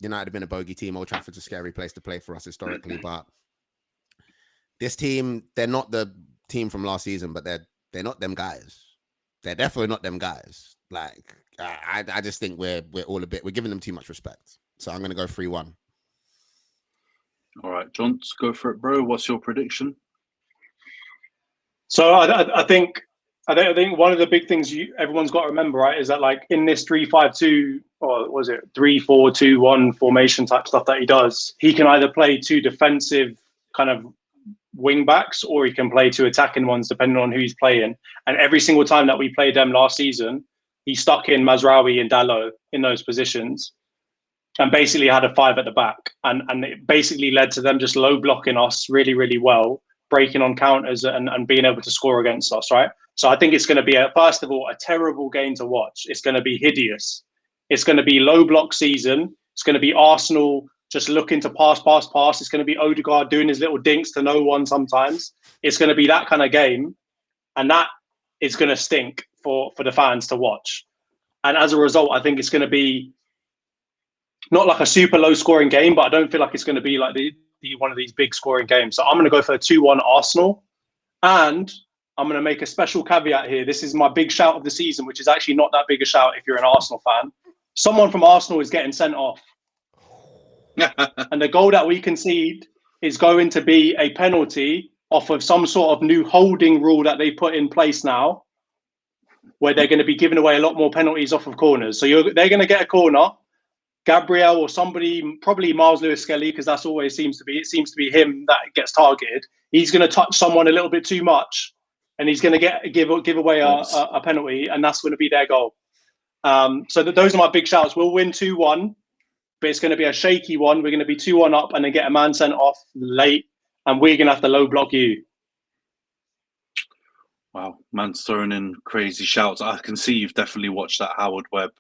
United have been a bogey team. Old Trafford's a scary place to play for us historically, but this team, they're not the team from last season, but they're not them guys. They're definitely not them guys. Like I just think we're giving them too much respect. So I'm gonna go 3-1. All right, John, go for it, bro. What's your prediction? So I think one of the big things everyone's got to remember, right, is that like in this 3-5-2 or was it 3-4-2-1 formation type stuff that he does, he can either play two defensive kind of wing backs or he can play two attacking ones depending on who he's playing. And every single time that we played them last season, he stuck in Mazraoui and Dalot in those positions and basically had a 5 at the back. And it basically led to them just low blocking us really, really well, breaking on counters and being able to score against us, right? So I think it's going to be, first of all, a terrible game to watch. It's going to be hideous. It's going to be low block season. It's going to be Arsenal just looking to pass. It's going to be Odegaard doing his little dinks to no one sometimes. It's going to be that kind of game. And that is going to stink for the fans to watch. And as a result, I think it's going to be not like a super low scoring game, but I don't feel like it's going to be like the one of these big scoring games. So I'm going to go for a 2-1 Arsenal. And I'm going to make a special caveat here. This is my big shout of the season, which is actually not that big a shout if you're an Arsenal fan. Someone from Arsenal is getting sent off. And the goal that we concede is going to be a penalty off of some sort of new holding rule that they put in place now, where they're going to be giving away a lot more penalties off of corners. So they're going to get a corner. Gabriel or somebody, probably Miles Lewis-Skelly, because that's always seems to be him that gets targeted. He's going to touch someone a little bit too much, and he's going to give away a penalty, and that's going to be their goal. So those are my big shouts. We'll win 2-1, but it's going to be a shaky one. We're going to be 2-1 up and then get a man sent off late, and we're going to have to low block you. Wow, man's throwing in crazy shouts. I can see you've definitely watched that Howard Webb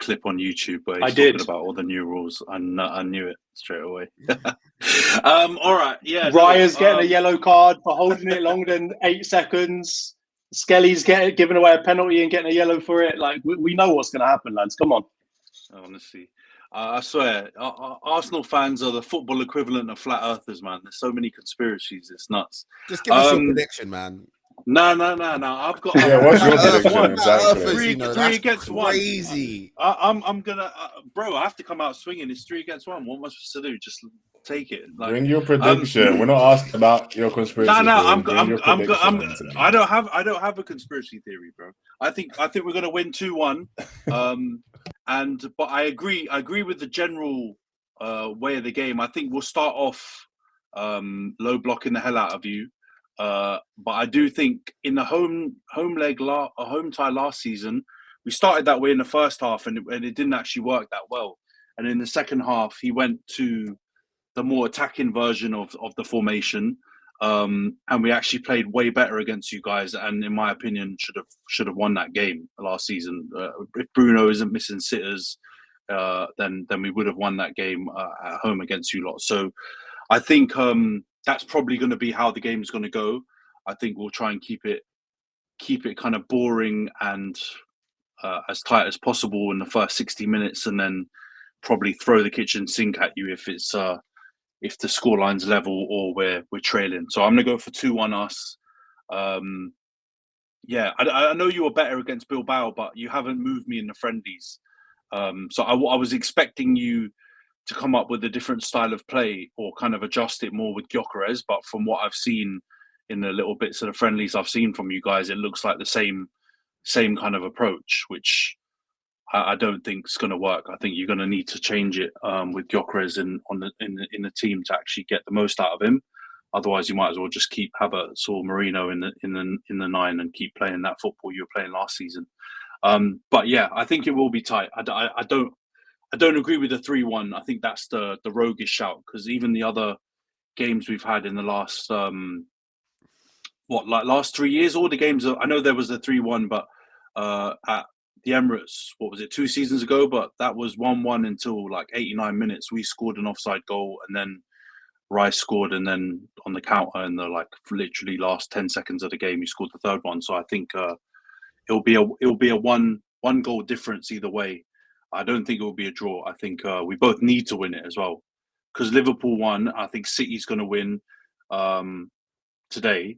clip on YouTube where he's talking about all the new rules. I knew it straight away. All right, yeah. Raya's getting a yellow card for holding it longer than 8 seconds. Skelly's giving away a penalty and getting a yellow for it. Like we know what's going to happen, lads. Come on. Honestly, I swear, Arsenal fans are the football equivalent of flat earthers, man. There's so many conspiracies. It's nuts. Just give us a prediction, man. No. I've got. Yeah, what's your prediction? Exactly. Three against crazy. one. I'm gonna, bro. I have to come out swinging. It's 3 against 1. What am I supposed to do? Just Take it. Like, bring your prediction. We're not asking about your conspiracy theory. I don't have a conspiracy theory, bro. I think we're gonna win 2-1. But I agree with the general way of the game. I think we'll start off low blocking the hell out of you. But I do think in the home tie last season, we started that way in the first half, and it didn't actually work that well. And in the second half, he went to the more attacking version of the formation, and we actually played way better against you guys. And in my opinion, should have won that game last season. If Bruno isn't missing sitters, then we would have won that game at home against you lot. So I think that's probably going to be how the game's going to go. I think we'll try and keep it kind of boring and as tight as possible in the first 60 minutes, and then probably throw the kitchen sink at you if the scoreline's level or we're trailing. So I'm going to go for 2-1 us. I know you were better against Bilbao, but you haven't moved me in the friendlies. So I was expecting you to come up with a different style of play or kind of adjust it more with Gyökeres. But from what I've seen in the little bits of the friendlies I've seen from you guys, it looks like the same kind of approach, which I don't think is going to work. I think you're going to need to change it with Gyökeres in the team to actually get the most out of him. Otherwise, you might as well just keep Havertz or Marino in the 9 and keep playing that football you were playing last season. But yeah, I think it will be tight. I don't agree with the 3-1. I think that's the roguish shout, because even the other games we've had in the last last 3 years, all the games. I know there was the 3-1, but at the Emirates, what was it, 2 seasons ago? But that was 1-1 until like 89 minutes. We scored an offside goal, and then Rice scored, and then on the counter in the literally last 10 seconds of the game, he scored the third one. So I think it'll be a one goal difference either way. I don't think it will be a draw. I think we both need to win it as well, because Liverpool won. I think City's going to win today.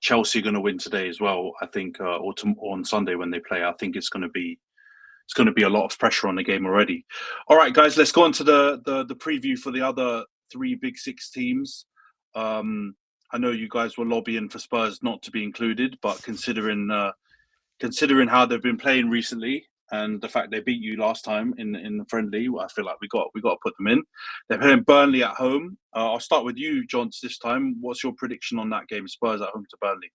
Chelsea are going to win today as well. I think, or on Sunday when they play. I think it's going to be a lot of pressure on the game already. All right, guys, let's go on to the preview for the other 3 Big Six teams. I know you guys were lobbying for Spurs not to be included, but considering how they've been playing recently and the fact they beat you last time in the friendly, I feel like we got to put them in. They're playing Burnley at home. I'll start with you, Johns, this time. What's your prediction on that game, Spurs at home to Burnley?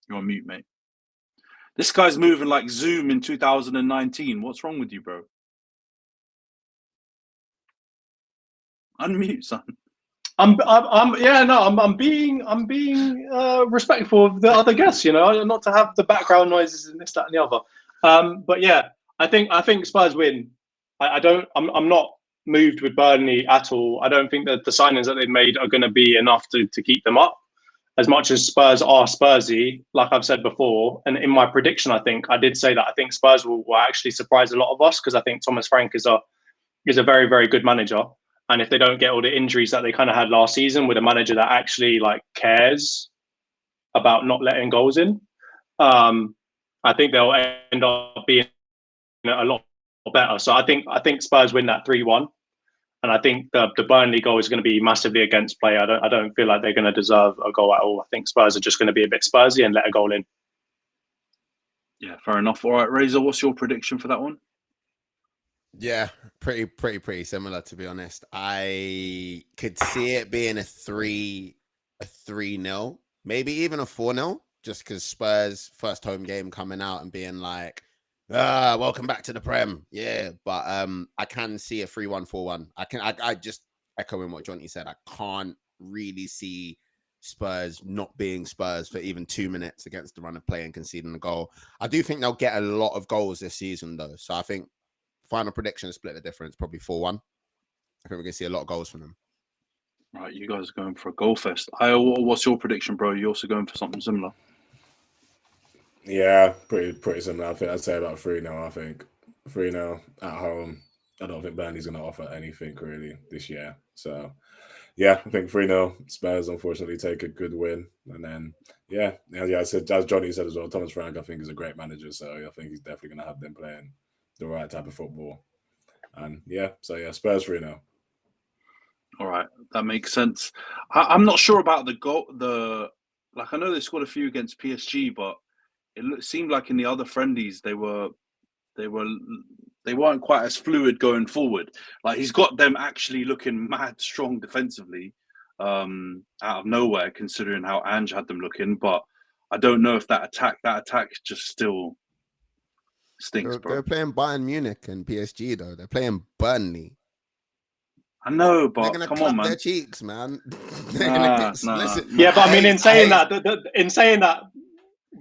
You're on mute, mate. This guy's moving like Zoom in 2019. What's wrong with you, bro? Unmute, son. I'm being respectful of the other guests, not to have the background noises and this, that, and the other. But yeah, I think Spurs win. I'm not moved with Burnley at all. I don't think that the signings that they've made are going to be enough to keep them up. As much as Spurs are Spursy, like I've said before, and in my prediction, I did say that I think Spurs will actually surprise a lot of us, because I think Thomas Frank is a very, very good manager. And if they don't get all the injuries that they kind of had last season with a manager that actually cares about not letting goals in, I think they'll end up being a lot better. So I think Spurs win that 3-1, and I think the Burnley goal is going to be massively against play. I don't feel like they're going to deserve a goal at all. I think Spurs are just going to be a bit Spursy and let a goal in. Yeah, fair enough. All right, Razor, what's your prediction for that one? Yeah, pretty similar, to be honest. I could see it being a 3-0, maybe even a 4-0, just because Spurs' first home game coming out and being like, welcome back to the Prem. Yeah, but I can see a 3-1, 4-1. I just echoing what Johnny said. I can't really see Spurs not being Spurs for even 2 minutes against the run of play and conceding a goal. I do think they'll get a lot of goals this season, though. So I think final prediction, split the difference, probably 4-1. I think we're going to see a lot of goals from them. Right, you guys are going for a goal fest. What's your prediction, bro? You also going for something similar? Yeah, pretty similar. I think I'd say about 3-0. I think 3-0 at home. I don't think Burnley's going to offer anything really this year. So, yeah, I think 3-0. Spurs unfortunately take a good win. And then, yeah, I said, as Johnny said as well, Thomas Frank, I think, is a great manager. So I think he's definitely going to have them playing the right type of football. And yeah, so yeah, Spurs 3-0. All right, that makes sense. I'm not sure about the goal. Like, I know they scored a few against PSG, but it seemed like in the other friendlies they weren't quite as fluid going forward. Like, he's got them actually looking mad strong defensively, out of nowhere, considering how Ange had them looking. But I don't know if that attack just still stinks, bro. They're playing Bayern Munich and PSG though. They're playing Burnley. I know, They're but gonna come clap on, man. their cheeks, man. They're gonna get listen. Yeah, but I mean, in saying hate- that,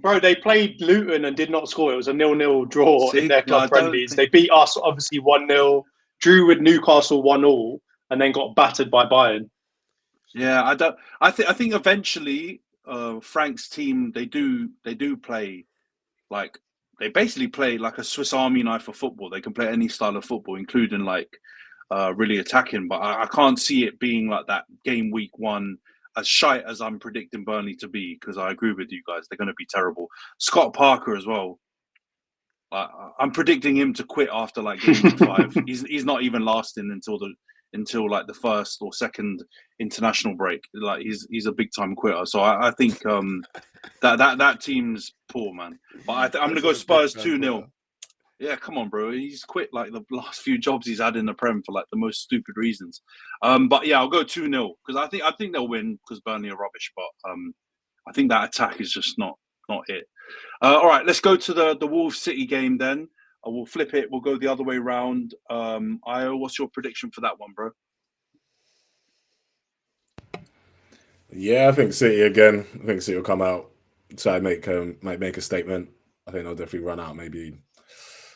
bro, they played Luton and did not score. It was a 0-0 draw See? in their No, I club don't friendlies. think- They beat us obviously 1-0, drew with Newcastle 1-1, and then got battered by Bayern. Yeah, I think eventually, Frank's team they do play like they basically play like a Swiss Army knife of football. They can play any style of football, including like really attacking. But I can't see it being like that game week 1 as shite as I'm predicting Burnley to be, because I agree with you guys. They're going to be terrible. Scott Parker as well. I'm predicting him to quit after like game week 5. He's not even lasting until like the first or second international break. Like he's a big time quitter. So I think that team's poor, man. But I'm gonna go Spurs 2-0. Yeah, come on, bro. He's quit like the last few jobs he's had in the Prem for like the most stupid reasons. But yeah, I'll go 2-0 because I think they'll win because Burnley are rubbish. But I think that attack is just not it. All right, let's go to the Wolves City game then. We'll flip it. We'll go the other way round. Io, what's your prediction for that one, bro? Yeah, I think City again. I think City will come out, try might make a statement. I think they'll definitely run out. Maybe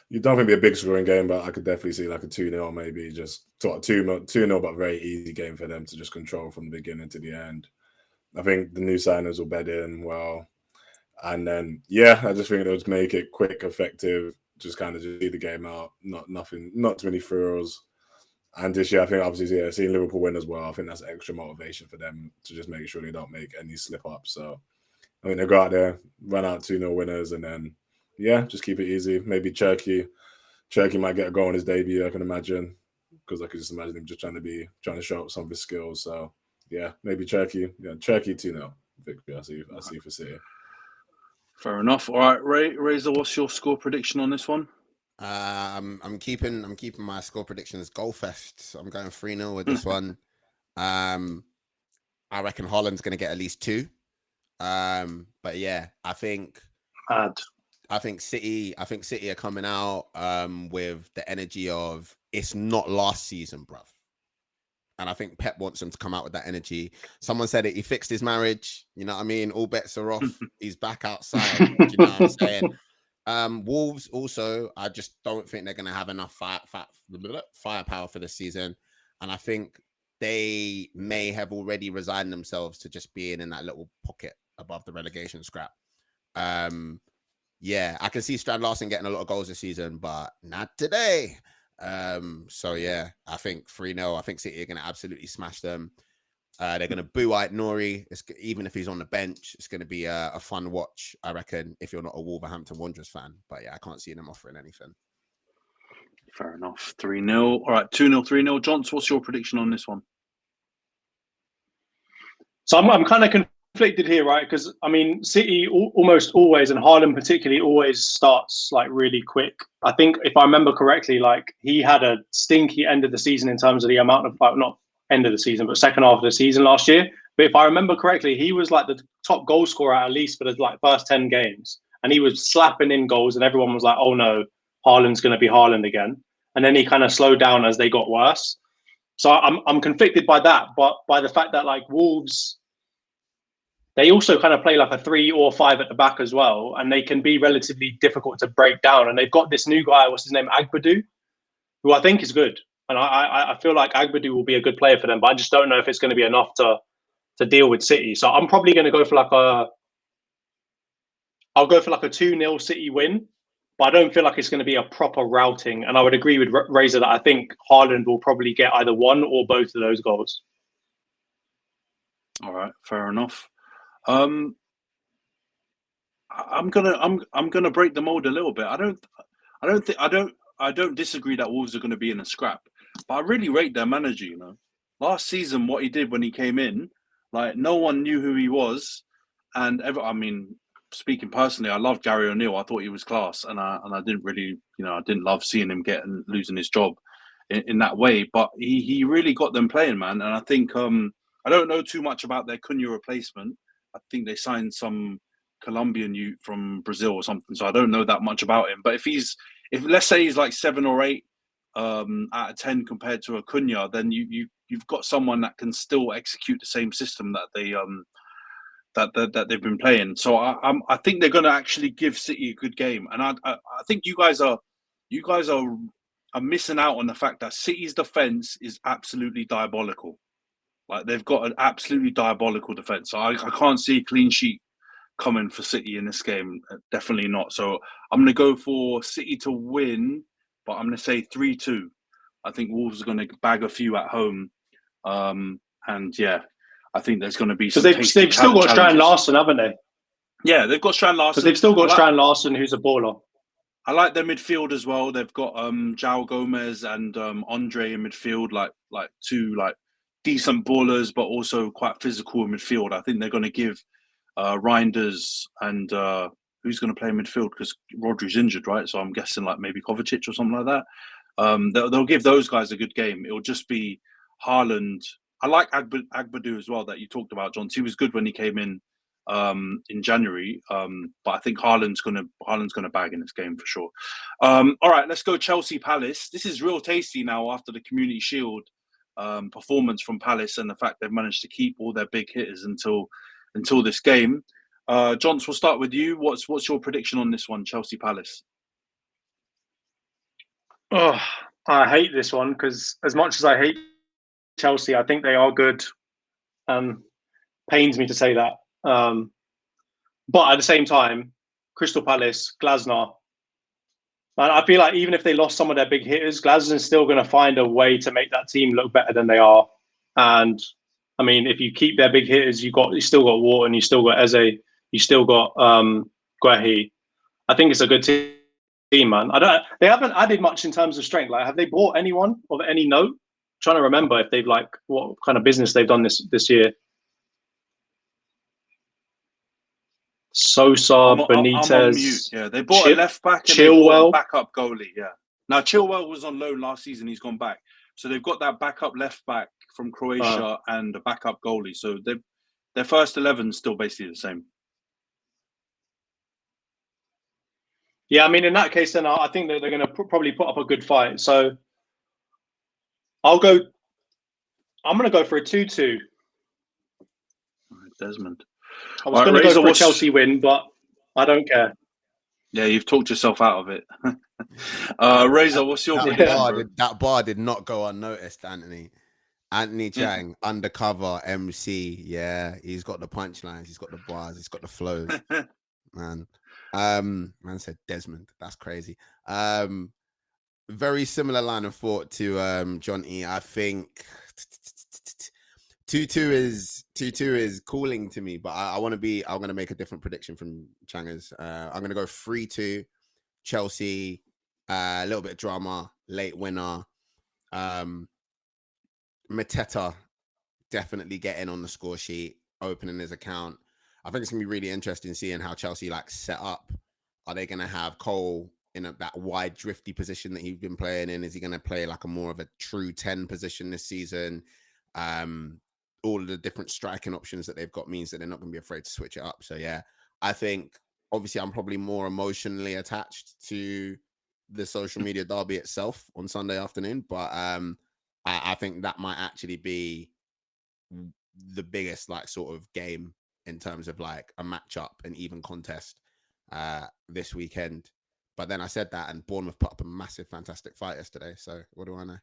you don't think it'll be a big scoring game, but I could definitely see like a 2-0, maybe just 2-0, but very easy game for them to just control from the beginning to the end. I think the new signers will bed in well, and then yeah, I just think they'll just make it quick, effective. Just kind of just see the game out. Not too many thrills. And this year, I think obviously, yeah, seeing Liverpool win as well, I think that's extra motivation for them to just make sure they don't make any slip ups. So I think they'll go out there, run out 2-0 winners, and then yeah, just keep it easy. Maybe Cherky might get a goal on his debut, I can imagine, because I could just imagine him just trying to show up some of his skills. So yeah, maybe Cherky 2-0 victory. I see for City. Fair enough. All right, Razor, what's your score prediction on this one? I'm keeping my score predictions goal fest. So I'm going 3-0 with this one. I reckon Haaland's going to get at least 2. But yeah, I think City are coming out with the energy of it's not last season, bruv. And I think Pep wants him to come out with that energy. Someone said it. He fixed his marriage. You know what I mean? All bets are off. He's back outside. Do you know what I'm saying? Wolves also, I just don't think they're going to have enough firepower for this season. And I think they may have already resigned themselves to just being in that little pocket above the relegation scrap. Yeah, I can see Strand Larsen getting a lot of goals this season, but not today. So yeah, I think 3-0. I think City are going to absolutely smash them. They're going to boo out Nori. Even if he's on the bench, it's going to be a fun watch, I reckon, if you're not a Wolverhampton Wanderers fan. But yeah, I can't see them offering anything. Fair enough. 3-0. All right, 2-0, 3-0. Johns, what's your prediction on this one? So I'm kind of conflicted here, right? Because I mean, City almost always, and Haaland particularly, always starts like really quick. I think if I remember correctly, like he had a stinky end of the season in terms of the amount of not end of the season, but second half of the season last year. But if I remember correctly, he was like the top goal scorer at least for the like first 10 games, and he was slapping in goals, and everyone was like, "Oh no, Haaland's going to be Haaland again." And then he kind of slowed down as they got worse. So I'm conflicted by that, but by the fact that like Wolves, they also kind of play like a 3 or 5 at the back as well, and they can be relatively difficult to break down. And they've got this new guy, what's his name, Agbadu, who I think is good. And I feel like Agbadu will be a good player for them, but I just don't know if it's going to be enough to deal with City. So I'm probably going to go for like a 2-0 City win, but I don't feel like it's going to be a proper routing. And I would agree with Razor that I think Haaland will probably get either one or both of those goals. All right, fair enough. I'm gonna break the mold a little bit. I I don't disagree that Wolves are going to be in a scrap, but I really rate their manager. You know, last season what he did when he came in, like no one knew who he was, and I mean, speaking personally, I loved Gary O'Neill. I thought he was class, and I didn't really, I didn't love seeing him losing his job in that way. But he really got them playing, man. And I think I don't know too much about their Cunha replacement. I think they signed some Colombian youth from Brazil or something, so I don't know that much about him. But if let's say he's like 7 or 8 out of 10 compared to a Cunha, then you've got someone that can still execute the same system that they that they've been playing. So I think they're going to actually give City a good game, and I think you guys are missing out on the fact that City's defense is absolutely diabolical. Like they've got an absolutely diabolical defense. So I can't see a clean sheet coming for City in this game. Definitely not. So I'm going to go for City to win, but I'm going to say 3-2. I think Wolves are going to bag a few at home, and yeah. I think there's going to be some. They've still got Strand Larsen, haven't they? Yeah, they've got Strand Larsen. Because they've still got Strand Larsen, who's a baller. I like their midfield as well. They've got João Gomez and Andre in midfield, like two like decent ballers, but also quite physical in midfield. I think they're going to give Reinders and who's going to play midfield because Rodri's injured, right? So I'm guessing like maybe Kovacic or something like that. They'll give those guys a good game. It'll just be Haaland. I like Agbadu as well that you talked about, John. He was good when he came in January, but I think Haaland's gonna bag in this game for sure. All right, let's go Chelsea Palace. This is real tasty now after the Community Shield performance from Palace and the fact they've managed to keep all their big hitters until this game. Johns, we'll start with you. What's your prediction on this one, Chelsea Palace? Oh, I hate this one because as much as I hate Chelsea, I think they are good. Pains me to say that. But at the same time, Crystal Palace, Glasner, and I feel like even if they lost some of their big hitters, Glasner's still going to find a way to make that team look better than they are. And I mean, if you keep their big hitters, you still got Wharton, you still got Eze, you still got Guehi. I think it's a good team, man. They haven't added much in terms of strength. Like, have they bought anyone of any note? Trying to remember if they've what kind of business they've done this year. Sosa, Benitez. I'm on mute. Yeah, they bought a left back and Chilwell. They bought a backup goalie. Yeah. Now Chilwell was on loan last season. He's gone back, so they've got that backup left back from Croatia and a backup goalie. So their first 11 is still basically the same. Yeah, I mean, in that case, then I think that they're going to probably put up a good fight. So I'm going to go for a 2-2. Desmond. I was going to go for a Chelsea win, but I don't care. Yeah, you've talked yourself out of it. Razor, what's your prediction? That bar did not go unnoticed, Anthony. Anthony Chang, undercover MC. Yeah, he's got the punchlines, he's got the bars, he's got the flows. Man. Man said Desmond. That's crazy. Very similar line of thought to John E. I think 2-2 is calling to me, but I'm going to make a different prediction from Changers. I'm going to go 3-2 Chelsea, a little bit of drama, late winner. Mateta definitely getting on the score sheet, opening his account. I think it's going to be really interesting seeing how Chelsea set up. Are they going to have Cole in that wide, drifty position that he's been playing in? Is he going to play a more of a true 10 position this season? All of the different striking options that they've got means that they're not going to be afraid to switch it up. So, yeah, I think, obviously, I'm probably more emotionally attached to the social media derby itself on Sunday afternoon. But I think that might actually be the biggest, sort of game in terms of a matchup and even contest this weekend. But then I said that, and Bournemouth put up a massive, fantastic fight yesterday. So what do I know?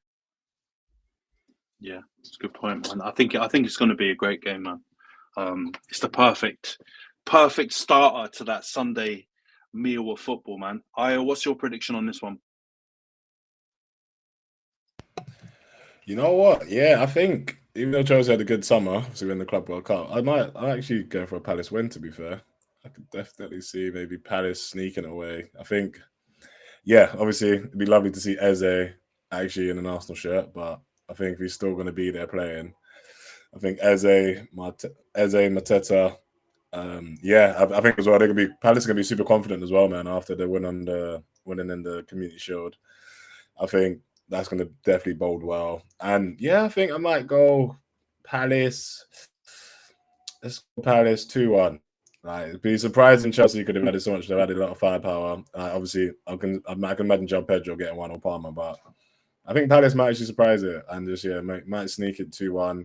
Yeah, it's a good point, man. I think it's going to be a great game, man. It's the perfect starter to that Sunday meal of football, man. Io, what's your prediction on this one? You know what? Yeah, I think even though Chelsea had a good summer to win the Club World Cup, I actually go for a Palace win, to be fair. I could definitely see maybe Palace sneaking away. I think yeah, obviously it'd be lovely to see Eze actually in an Arsenal shirt, but I think he's still going to be there playing. I think Eze, Mateta. I think as well Palace are gonna be super confident as well, man. After the winning in the Community Shield, I think that's gonna definitely bode well. And yeah, I think I might go Palace. Let's go Palace 2-1. Like, it'd be surprising Chelsea could have added so much. They've added a lot of firepower. Obviously, I can imagine João Pedro getting one or Palmer, but I think Palace might actually surprise it and just might sneak it 2-1.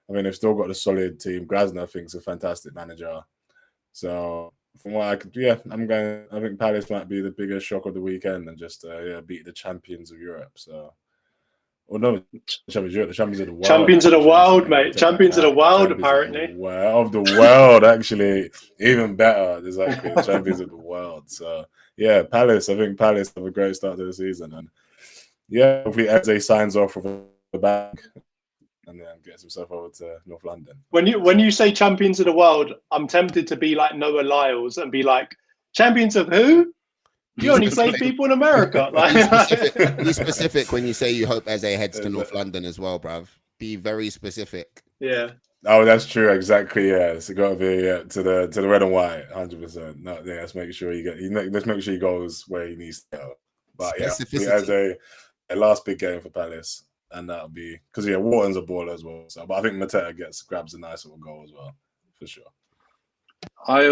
I mean, they've still got a solid team. Glasner, I think, is a fantastic manager. So from what I could, I think Palace might be the biggest shock of the weekend and just beat the champions of Europe. So, or no, champions of Europe, the champions of the world. Champions of the world, mate. Champions of the world, apparently. Of the world, actually, even better. Exactly, the champions of the world. So yeah, Palace. I think Palace have a great start to the season, and yeah, hopefully Eze signs off with the back and then gets himself over to North London. When you say champions of the world, I'm tempted to be like Noah Lyles and be like, champions of who? You only play people in America. Be specific when you say you hope Eze heads to North London as well, bruv. Be very specific. Yeah. Oh, that's true. Exactly. Yeah, it's got to be to the red and white, 100%. No, yeah, let's make sure let's make sure he goes where he needs to go. But yeah, as a last big game for Palace. And that'll be because Wharton's a baller as well. So, but I think Mateta grabs a nice little goal as well, for sure. I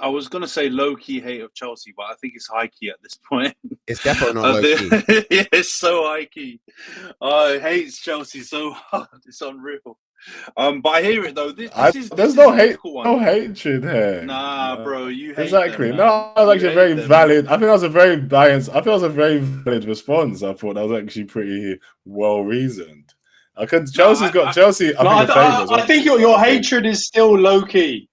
was gonna say low key hate of Chelsea, but I think it's high key at this point. It's definitely not low key. Yeah, it's so high key. I hate Chelsea so hard. It's unreal. But I hear it though. There's no hatred here. Nah, bro, you hate exactly. them, no, that was actually very valid. I think that was a very balanced. I think it was a very valid response. I thought that was actually pretty well reasoned. Chelsea. I think your hatred is still low key.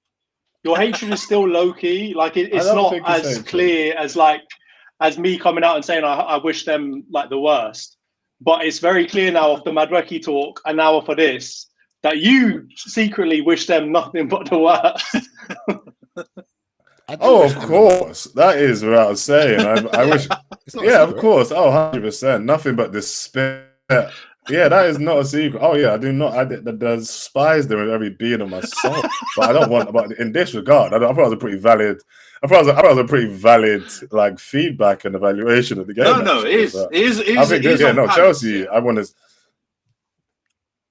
Your hatred is still low key. Like it's not as clear as me coming out and saying I wish them like the worst. But it's very clear now off the Madweki talk and now off of this that you secretly wish them nothing but the worst. Of course. That is what I was saying. I wish. Yeah, of course. 100%. Nothing but despair. Yeah, that is not a secret. Oh yeah, I do not. I despise them with every being of my soul. But I don't want. But in this regard, I thought it was a pretty valid. I thought it was a pretty valid like feedback and evaluation of the game. No, it is. I think Chelsea. I want to.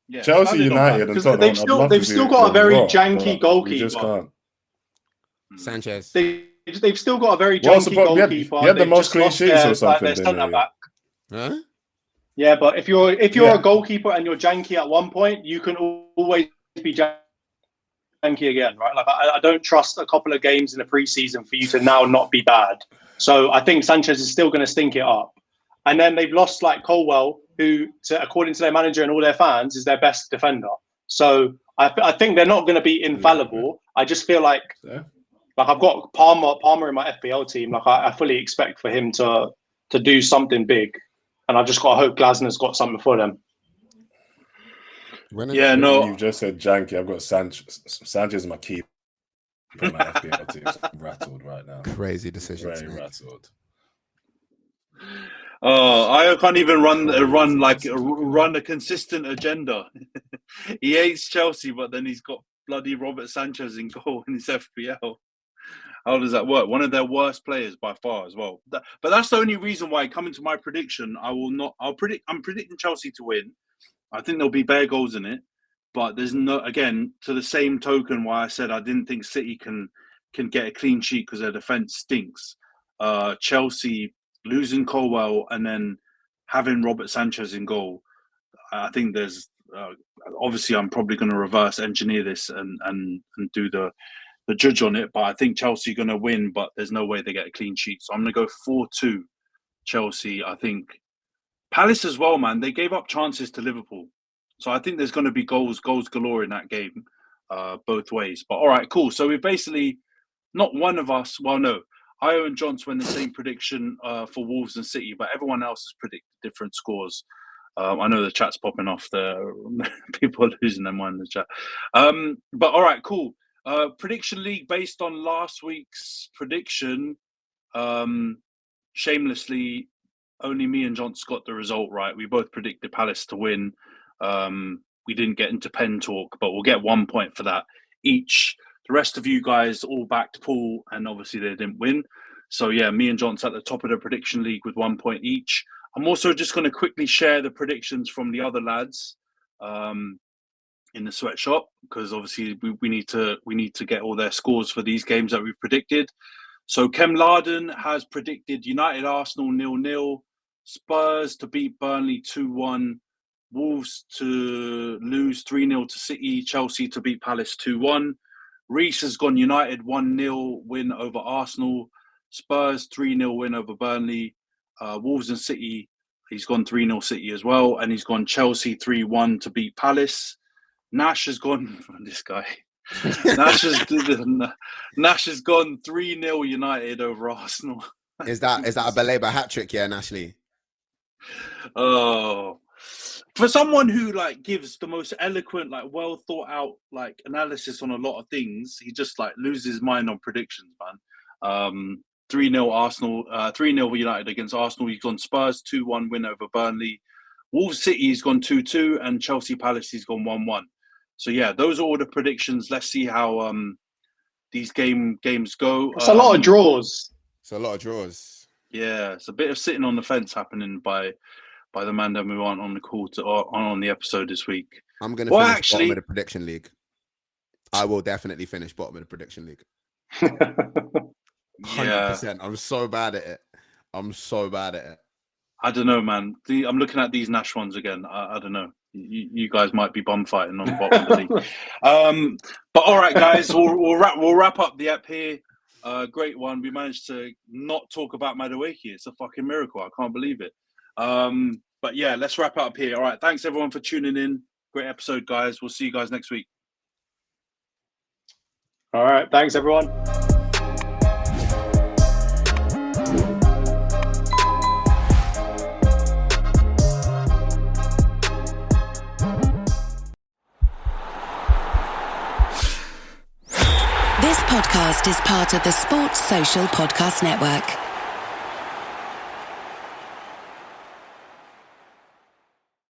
Yeah, Chelsea, United, and Tottenham. They've still got a very janky goalkeeper. You just can't. Sanchez. They've still got a very janky goalkeeper. He had the most clean sheets or something. Huh? Yeah, but if you're a goalkeeper and you're janky at one point, you can always be janky again, right? Like I don't trust a couple of games in the preseason for you to now not be bad. So I think Sanchez is still going to stink it up. And then they've lost like Colwell, who, according to their manager and all their fans, is their best defender. So I think they're not going to be infallible. I just feel like I've got Palmer in my FPL team. Like I fully expect for him to do something big. And I just got to hope Glasner's got something for them. You've just said janky. I've got Sanchez. Sanchez is my keeper in my FPL team. I'm rattled right now. Crazy decision. Very rattled. Oh, I can't even run a consistent agenda. He hates Chelsea, but then he's got bloody Robert Sanchez in goal in his FPL. How does that work? One of their worst players by far as well. But that's the only reason why, coming to my prediction, I'm predicting Chelsea to win. I think there'll be bare goals in it. But there's again, to the same token why I said I didn't think City can get a clean sheet because their defence stinks. Chelsea losing Colwell and then having Robert Sanchez in goal. I think there's obviously I'm probably going to reverse engineer this and do the judge on it, but I think Chelsea are going to win, but there's no way they get a clean sheet. So I'm going to go 4-2 Chelsea. I think Palace as well, man, they gave up chances to Liverpool. So I think there's going to be goals galore in that game, both ways. But all right, cool. So we basically, not one of us, well, no, Io and John went the same prediction for Wolves and City, but everyone else has predicted different scores. I know the chat's popping off. The people are losing their mind in the chat. But all right, cool. Prediction league based on last week's prediction. shamelessly, only me and John got the result right. We both predicted Palace to win. We didn't get into pen talk, but we'll get 1 point for that each. The rest of you guys all backed Paul, and obviously they didn't win. So yeah, me and John's at the top of the prediction league with 1 point each. I'm also just going to quickly share the predictions from the other lads in the sweatshop, because obviously we need to get all their scores for these games that we've predicted. So Kem Laden has predicted United Arsenal 0-0, Spurs to beat Burnley 2-1, Wolves to lose 3-0 to City, Chelsea to beat Palace 2-1. Reese has gone United 1-0 win over Arsenal, Spurs 3-0 win over Burnley, Wolves and City, he's gone 3-0 City as well, and he's gone Chelsea 3-1 to beat Palace. Nash has gone, this guy, Nash has gone 3-0 United over Arsenal. Is that a Baleba hat trick? Yeah, Nashley. Oh, for someone who like gives the most eloquent, like well thought out, like analysis on a lot of things, he just like loses his mind on predictions, man. 3-0 Arsenal, 3-0 United against Arsenal. He's gone Spurs 2-1 win over Burnley. Wolves City, he's gone 2-2, and Chelsea Palace, he's gone 1-1. So yeah, those are all the predictions. Let's see how these games go. It's a lot of draws. It's a lot of draws. Yeah, it's a bit of sitting on the fence happening by the man that we aren't on the call on the episode this week. I'm going to finish bottom of the prediction league. I will definitely finish bottom of the prediction league. 100%. I'm so bad at it. I don't know, man. I'm looking at these Nash ones again. I don't know. You guys might be bum fighting on the bottom of the league. But all right, guys, we'll wrap up the app here. Great one. We managed to not talk about Madueke. It's a fucking miracle. I can't believe it. But yeah, let's wrap it up here. All right. Thanks everyone for tuning in. Great episode, guys. We'll see you guys next week. All right. Thanks, everyone. This podcast is part of the Sports Social Podcast Network.